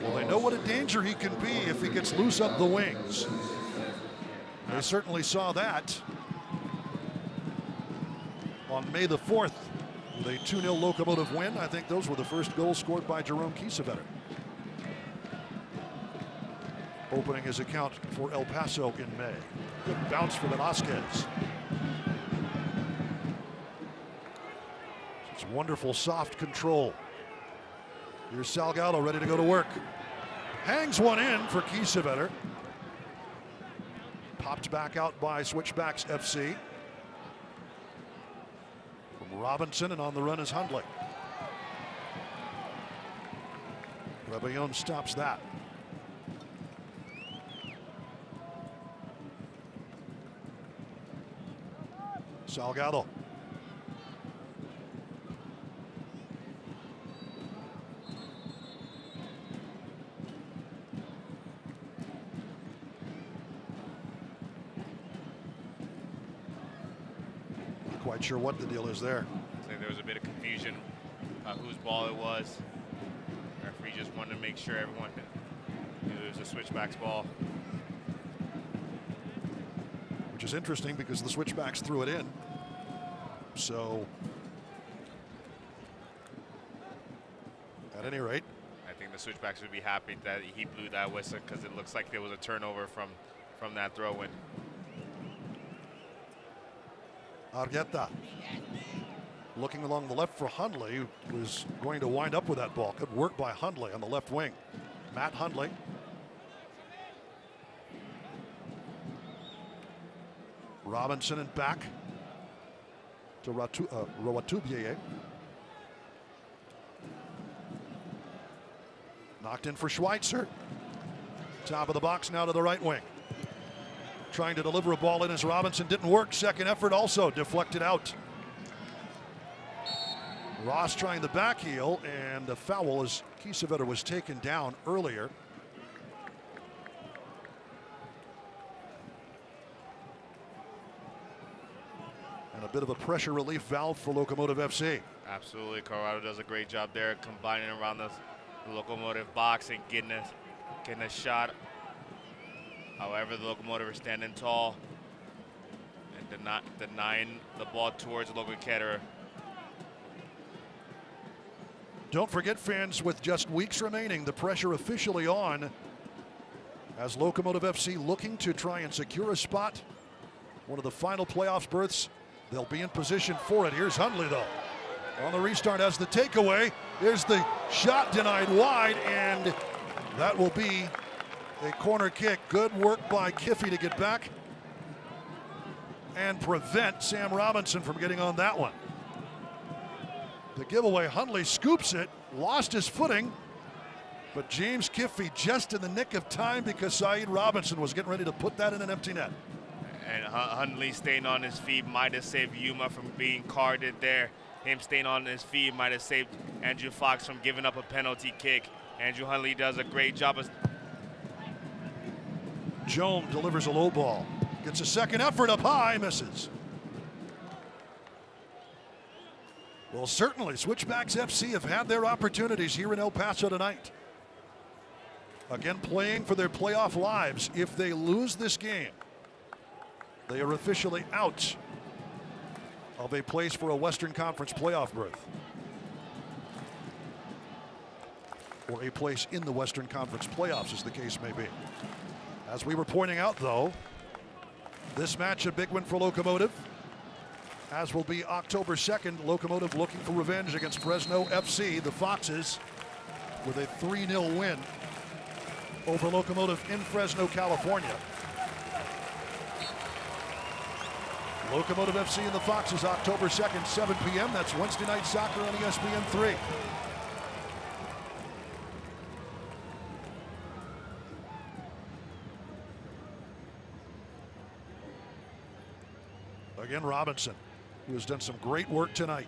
well, they know what a danger he can be if he gets loose up the wings. They certainly saw that on May the 4th with a 2-0 Locomotive win. I think those were the first goals scored by Jerome Kiesewetter, opening his account for El Paso in May. Good bounce for Velasquez. It's wonderful soft control. Here's Salgado ready to go to work. Hangs one in for Kiesewetter. Popped back out by Switchbacks FC. From Robinson, and on the run is Hundley. Rebellon stops that. Salgado. Quite sure what the deal is there. I think there was a bit of confusion about whose ball it was. The referee just wanted to make sure everyone knew it was a Switchbacks ball. Which is interesting because the Switchbacks threw it in. So, at any rate, I think the Switchbacks would be happy that he blew that whistle because it looks like there was a turnover from that throw-in. Argueta looking along the left for Hundley, who was going to wind up with that ball. Good work by Hundley on the left wing. Matt Hundley. Robinson and back to Roatubier. Knocked in for Schweitzer. Top of the box now to the right wing. trying to deliver a ball in as Robinson didn't work. Second effort also deflected out. Ross trying the back heel, and a foul as Kiesewetter was taken down earlier. And a bit of a pressure relief valve for Locomotive FC. Absolutely, Colorado does a great job there, combining around the Locomotive box and getting a shot. However, the Locomotive are standing tall and denying the ball towards Logan Ketterer. Don't forget, fans, with just weeks remaining, the pressure officially on as Locomotive FC looking to try and secure a spot. One of the final playoffs berths. They'll be in position for it. Here's Hundley, though. On the restart as the takeaway. There's the shot denied wide, and that will be a corner kick. Good work by Kiffey to get back and prevent Sam Robinson from getting on that one. The giveaway, Hundley scoops it, lost his footing, but James Kiffey just in the nick of time because Saeed Robinson was getting ready to put that in an empty net. And Hundley staying on his feet might have saved Yuma from being carded there. Him staying on his feet might have saved Andrew Fox from giving up a penalty kick. Andrew Hundley does a great job of... Joan delivers a low ball. Gets a second effort up high, misses. Well, certainly, Switchbacks FC have had their opportunities here in El Paso tonight. Again, playing for their playoff lives. If they lose this game, they are officially out of a place for a Western Conference playoff berth, or a place in the Western Conference playoffs, as the case may be. As we were pointing out, though, this match a big win for Locomotive, as will be October 2nd. Locomotive looking for revenge against Fresno FC. The Foxes with a 3-0 win over Locomotive in Fresno, California. Locomotive FC and the Foxes, October 2nd, 7 p.m. That's Wednesday Night Soccer on ESPN 3. Again, Robinson, who has done some great work tonight.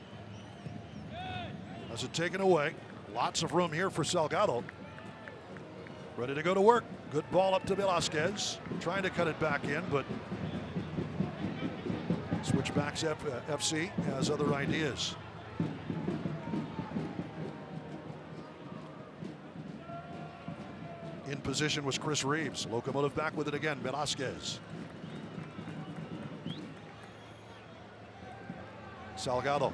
Has it taken away. Lots of room here for Salgado. Ready to go to work. Good ball up to Velasquez. Trying to cut it back in, but Switchbacks FC has other ideas. In position was Chris Reeves. Locomotive back with it again. Velasquez. Salgado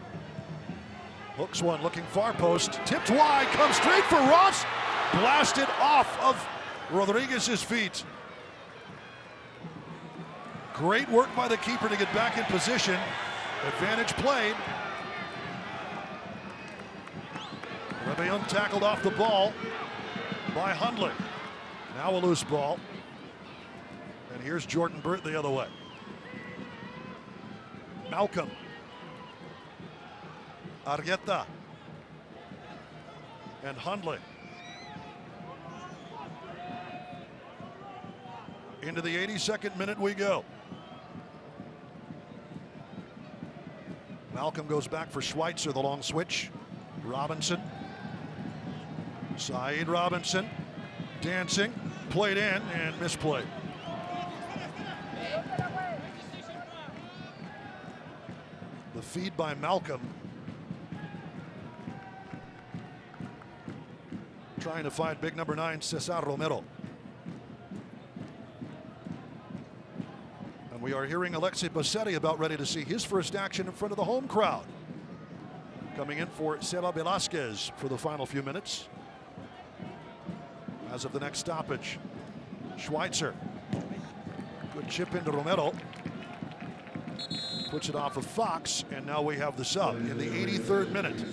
hooks one, looking far post, tipped wide, comes straight for Ross, blasted off of Rodriguez's feet. Great work by the keeper to get back in position. Advantage played. Rebellon tackled off the ball by Hundley. Now a loose ball. And here's Jordan Burt the other way. Malcolm. Argueta. And Hundley. Into the 82nd minute we go. Malcolm goes back for Schweitzer, the long switch. Robinson. Saeed Robinson. Dancing. Played in and misplayed. The feed by Malcolm. Trying to find big number 9, Cesar Romero. And we are hearing Alexi Bassetti about ready to see his first action in front of the home crowd. Coming in for Seba Velasquez for the final few minutes. As of the next stoppage, Schweitzer. Good chip into Romero. Puts it off of Fox, and now we have the sub in the 83rd minute.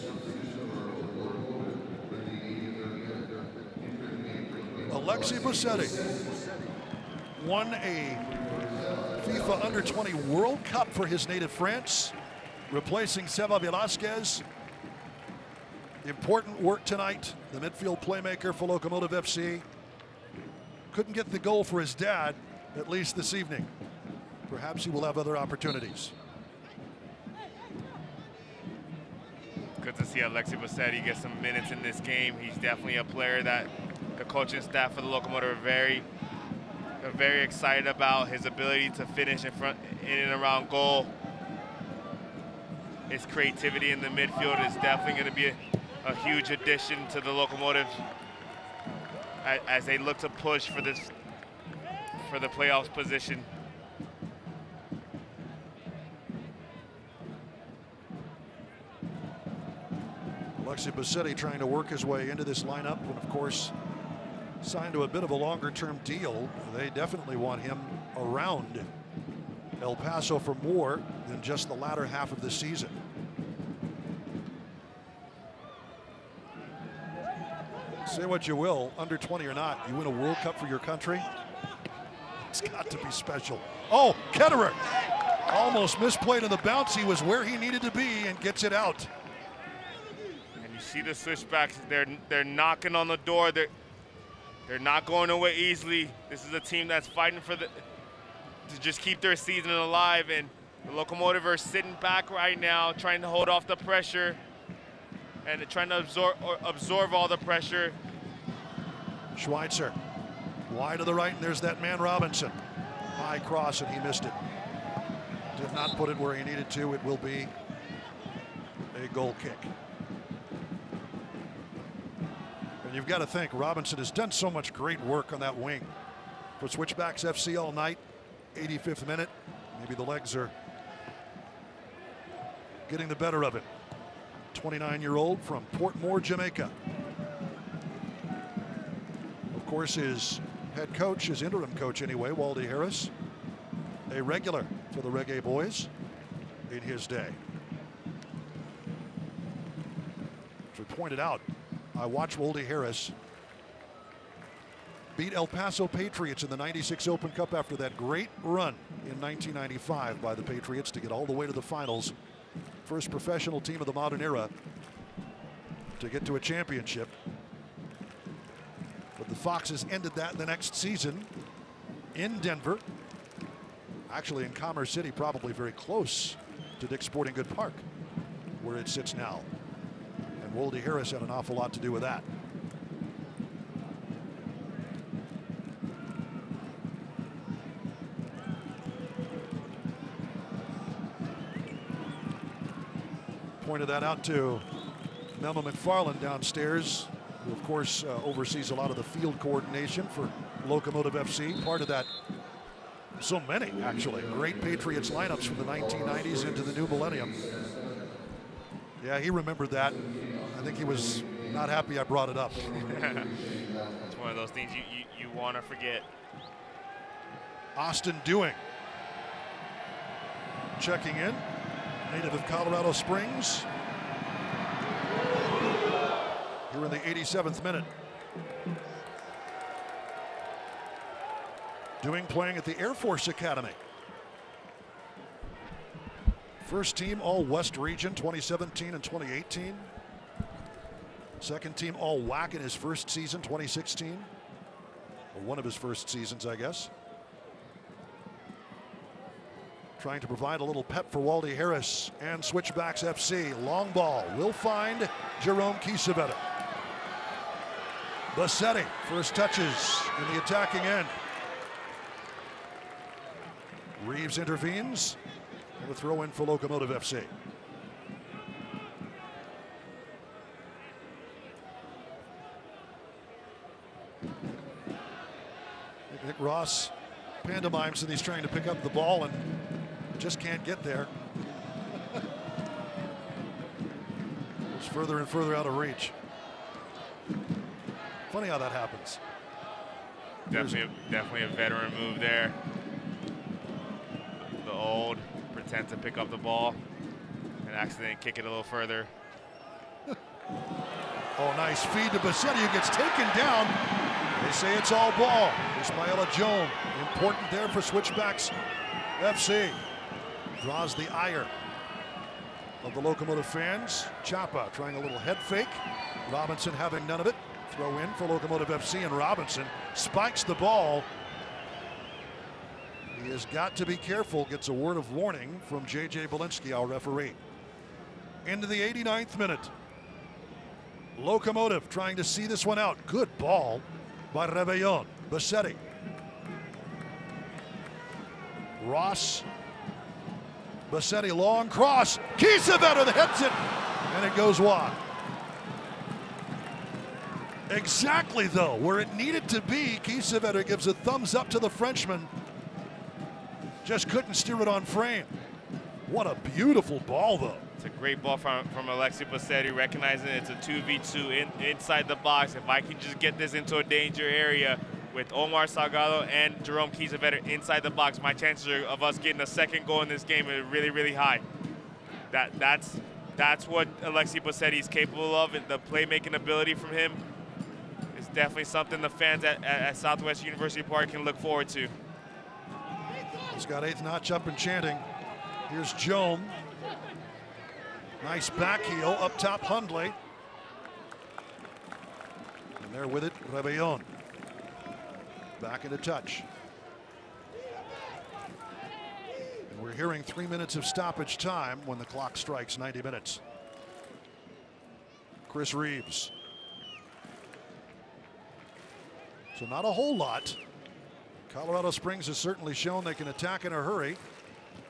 Alexi Bassetti won a FIFA Under-20 World Cup for his native France, replacing Seba Velasquez. Important work tonight. The midfield playmaker for Locomotive FC. Couldn't get the goal for his dad, at least this evening. perhaps he will have other opportunities. Good to see Alexi Bassetti get some minutes in this game. He's definitely a player that the coaching staff for the Locomotive are very excited about. His ability to finish in and around goal. His creativity in the midfield is definitely going to be a huge addition to the Locomotive as they look to push for the playoffs position. Alexi Bassetti trying to work his way into this lineup, and of course signed to a bit of a longer-term deal. They definitely want him around El Paso for more than just the latter half of the season. Say what you will, under 20 or not, you win a World Cup for your country. It's got to be special. Oh, Ketterer almost misplayed on the bounce. He was where he needed to be and gets it out. And you see the Switchbacks, they're knocking on the door. They're not going away easily. This is a team that's fighting to just keep their season alive, and the Locomotive are sitting back right now, trying to hold off the pressure and trying to absorb all the pressure. Schweitzer wide to the right, and there's that man Robinson. High cross, and he missed it. Did not put it where he needed to. It will be a goal kick. And you've got to think, Robinson has done so much great work on that wing for Switchbacks FC all night. 85th minute. Maybe the legs are getting the better of it. 29-year-old from Portmore, Jamaica. Of course, his head coach, his interim coach anyway, Waldy Harris, a regular for the Reggae Boys in his day. As we pointed out, I watched Waldy Harris beat El Paso Patriots in the '96 Open Cup after that great run in 1995 by the Patriots to get all the way to the finals. First professional team of the modern era to get to a championship. But the Foxes ended that the next season in Denver. Actually in Commerce City, probably very close to Dick's Sporting Good Park, where it sits now. And Waldy Harris had an awful lot to do with that. Pointed that out to Melma McFarland downstairs, who of course oversees a lot of the field coordination for Locomotive FC. Part of that, so many actually, great Patriots lineups from the 1990s into the new millennium. Yeah, he remembered that. I think he was not happy I brought it up. It's one of those things you want to forget. Austin Dewing checking in. Native of Colorado Springs. Here in the 87th minute. Dewing playing at the Air Force Academy. First team All West Region 2017 and 2018. Second team All WAC in his first season 2016. Or one of his first seasons, I guess. Trying to provide a little pep for Waldy Harris and Switchbacks FC. Long ball will find Jerome Kiesevetta. Bassetti, first touches in the attacking end. Reeves intervenes, and a throw in for Locomotive FC. Nick Ross pantomimes that he's trying to pick up the ball and just can't get there. It's further and further out of reach. Funny how that happens. Definitely a veteran move there. The old pretend to pick up the ball and accidentally kick it a little further. Oh, nice feed to Bassetti, who gets taken down. They say it's all ball. Ismaila Joan, important there for Switchbacks FC. Draws the ire of the Locomotive fans. Chapa trying a little head fake. Robinson having none of it. Throw in for Locomotive FC, and Robinson spikes the ball He has got to be careful, gets a word of warning from J.J. Belinsky, our referee. Into the 89th minute. Locomotive trying to see this one out. Good ball by Rebellon. Bassetti. Ross. Bassetti, long cross. Kiesewetter that hits it, and it goes wide. Exactly, though, where it needed to be. Kiesewetter gives a thumbs up to the Frenchman. Just couldn't steer it on frame. What a beautiful ball, though. It's a great ball from Alexi Bassetti, recognizing it's a 2v2 inside the box. If I can just get this into a danger area with Omar Salgado and Jerome Kiesewetter inside the box, my chances of us getting a second goal in this game are really, really high. That's what Alexi Bassetti is capable of. The playmaking ability from him is definitely something the fans at Southwest University Park can look forward to. He's got eighth notch up and chanting. Here's Joan. Nice back heel up top, Hundley. And there with it, Rebellon. Back into touch. And we're hearing 3 minutes of stoppage time when the clock strikes 90 minutes. Chris Reeves. So not a whole lot. Colorado Springs has certainly shown they can attack in a hurry.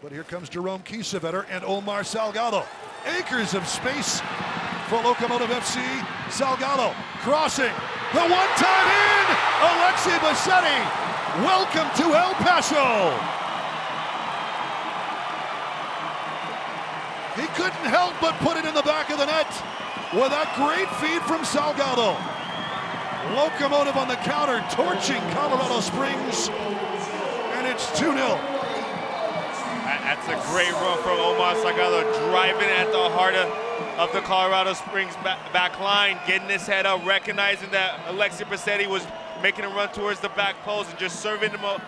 But here comes Jerome Kiesewetter and Omar Salgado. Acres of space for Locomotive FC. Salgado crossing. The one-time in! Alexi Bassetti. Welcome to El Paso. He couldn't help but put it in the back of the net with that great feed from Salgado. Locomotive on the counter, torching Colorado Springs, and it's 2-0. That's a great run from Omar Salgado, driving at the heart of the Colorado Springs back line, getting his head up, recognizing that Alexi Bassetti was making a run towards the back post and just serving him a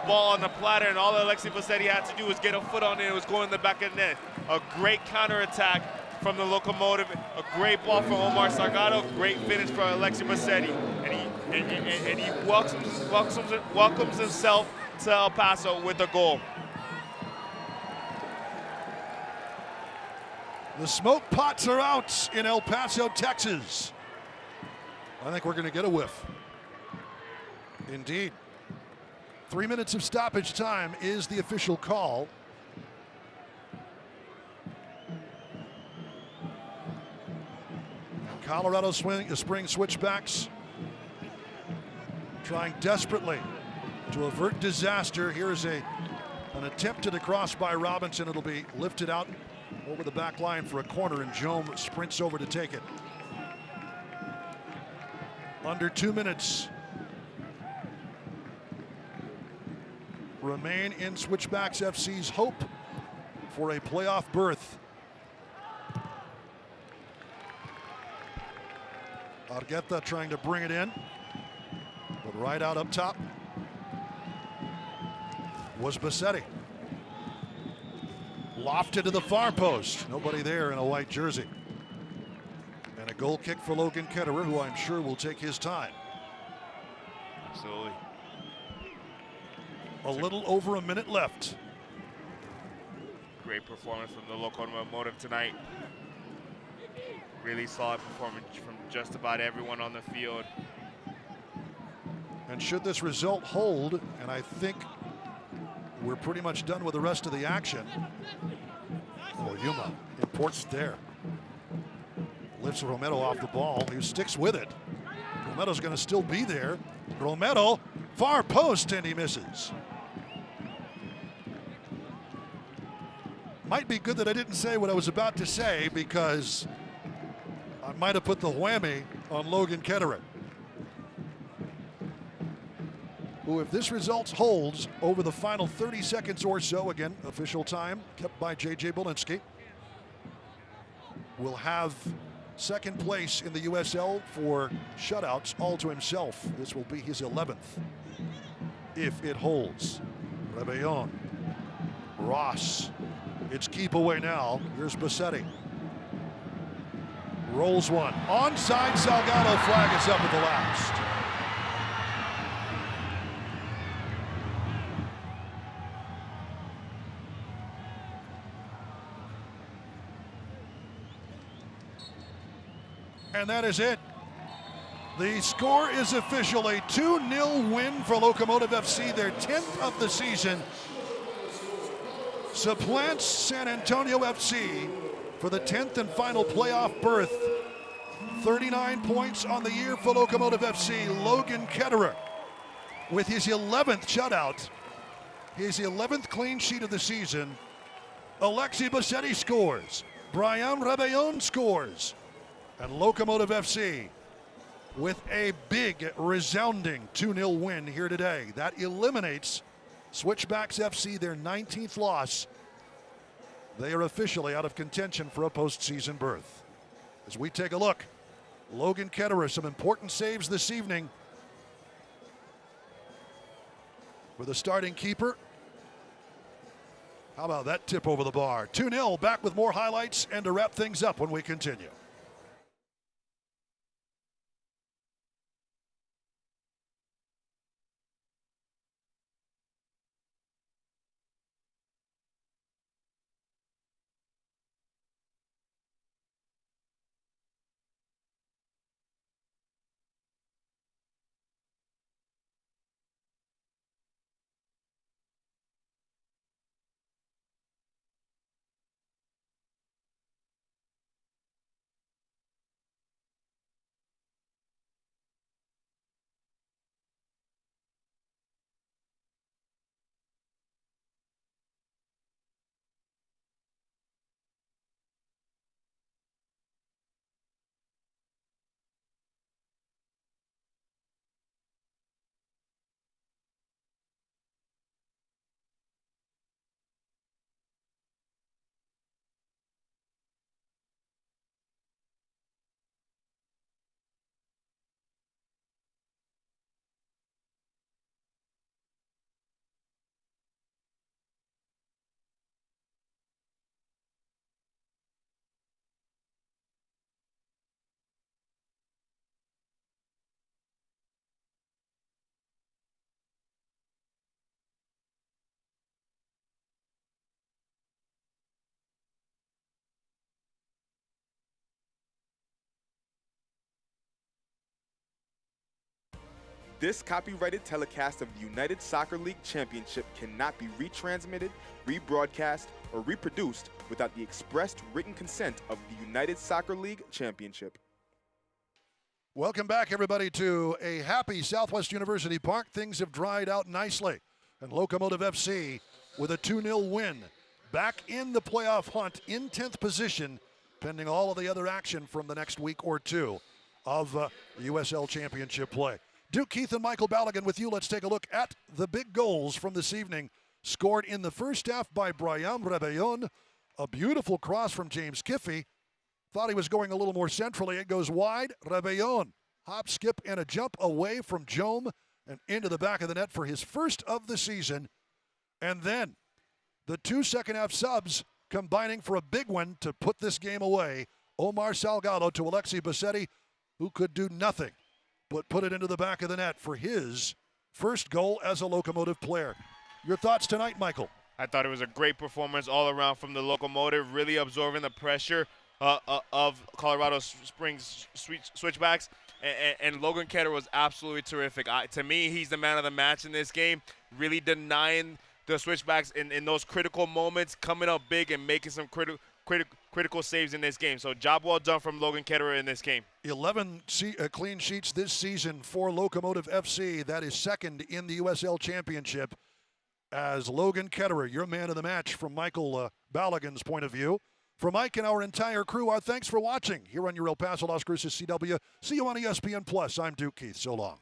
ball on the platter, and all Alexi Bassetti had to do was get a foot on it. It was going in the back of the net. A great counterattack from the Locomotive, a great ball from Omar Salgado, great finish from Alexi Bassetti, and he welcomes himself to El Paso with a goal. The smoke pots are out in El Paso, Texas. I think we're going to get a whiff. Indeed. 3 minutes of stoppage time is the official call. And Colorado Springs Switchbacks trying desperately to avert disaster. Here is an attempt at a cross by Robinson. It'll be lifted out over the back line for a corner, and Jome sprints over to take it. Under 2 minutes remain in Switchbacks FC's hope for a playoff berth. Argueta trying to bring it in, but right out up top was Bassetti. Lofted to the far post. Nobody there in a white jersey. And a goal kick for Logan Ketterer, who I'm sure will take his time. Absolutely. A little over a minute left. Great performance from the Locomotive tonight. Really solid performance from just about everyone on the field. And should this result hold, and I think we're pretty much done with the rest of the action. Oh, Yuma, important there. Lifts Romero off the ball. He sticks with it. Romero's going to still be there. Romero, far post, and he misses. Might be good that I didn't say what I was about to say, because I might have put the whammy on Logan Ketterer, who, if this result holds over the final 30 seconds or so, again, official time kept by J.J. Belinsky, will have second place in the USL for shutouts all to himself. This will be his 11th, if it holds. Rebellon, Ross, it's keep away now. Here's Bassetti. Rolls one. Onside, Salgado, flag is up at the last. And that is it. The score is official, a 2-0 win for Locomotive FC, their 10th of the season. Supplants San Antonio FC for the 10th and final playoff berth. 39 points on the year for Locomotive FC. Logan Ketterer with his 11th shutout, his 11th clean sheet of the season. Alexi Bassetti scores. Brian Rebellon scores. And Locomotive FC with a big, resounding 2-0 win here today. That eliminates Switchbacks FC, their 19th loss. They are officially out of contention for a postseason berth. As we take a look, Logan Ketterer, some important saves this evening with a starting keeper. How about that tip over the bar? 2-0, back with more highlights and to wrap things up when we continue. This copyrighted telecast of the United Soccer League Championship cannot be retransmitted, rebroadcast, or reproduced without the expressed written consent of the United Soccer League Championship. Welcome back, everybody, to a happy Southwest University Park. Things have dried out nicely, and Locomotive FC with a 2-0 win. Back in the playoff hunt in 10th position, pending all of the other action from the next week or two of the USL Championship play. Duke Keith and Michael Balogun with you. Let's take a look at the big goals from this evening. Scored in the first half by Brian Rebellon. A beautiful cross from James Kiffey. Thought he was going a little more centrally. It goes wide. Rebellon, hop, skip, and a jump away from Jome and into the back of the net for his first of the season. And then the 2 second-half subs combining for a big one to put this game away. Omar Salgado to Alexi Bassetti, who could do nothing but put it into the back of the net for his first goal as a Locomotive player. Your thoughts tonight, Michael? I thought it was a great performance all around from the Locomotive, really absorbing the pressure of Colorado Springs Switchbacks. And Logan Ketterer was absolutely terrific. To me, he's the man of the match in this game, really denying the Switchbacks in those critical moments, coming up big and making some critical saves in this game. So job well done from Logan Ketterer in this game. 11 clean sheets this season for Locomotive FC. That is second in the USL Championship. As Logan Ketterer, your man of the match from Michael Balogun's point of view. For Mike and our entire crew, our thanks for watching here on your El Paso Las Cruces CW. See you on ESPN Plus. I'm Duke Keith. So long.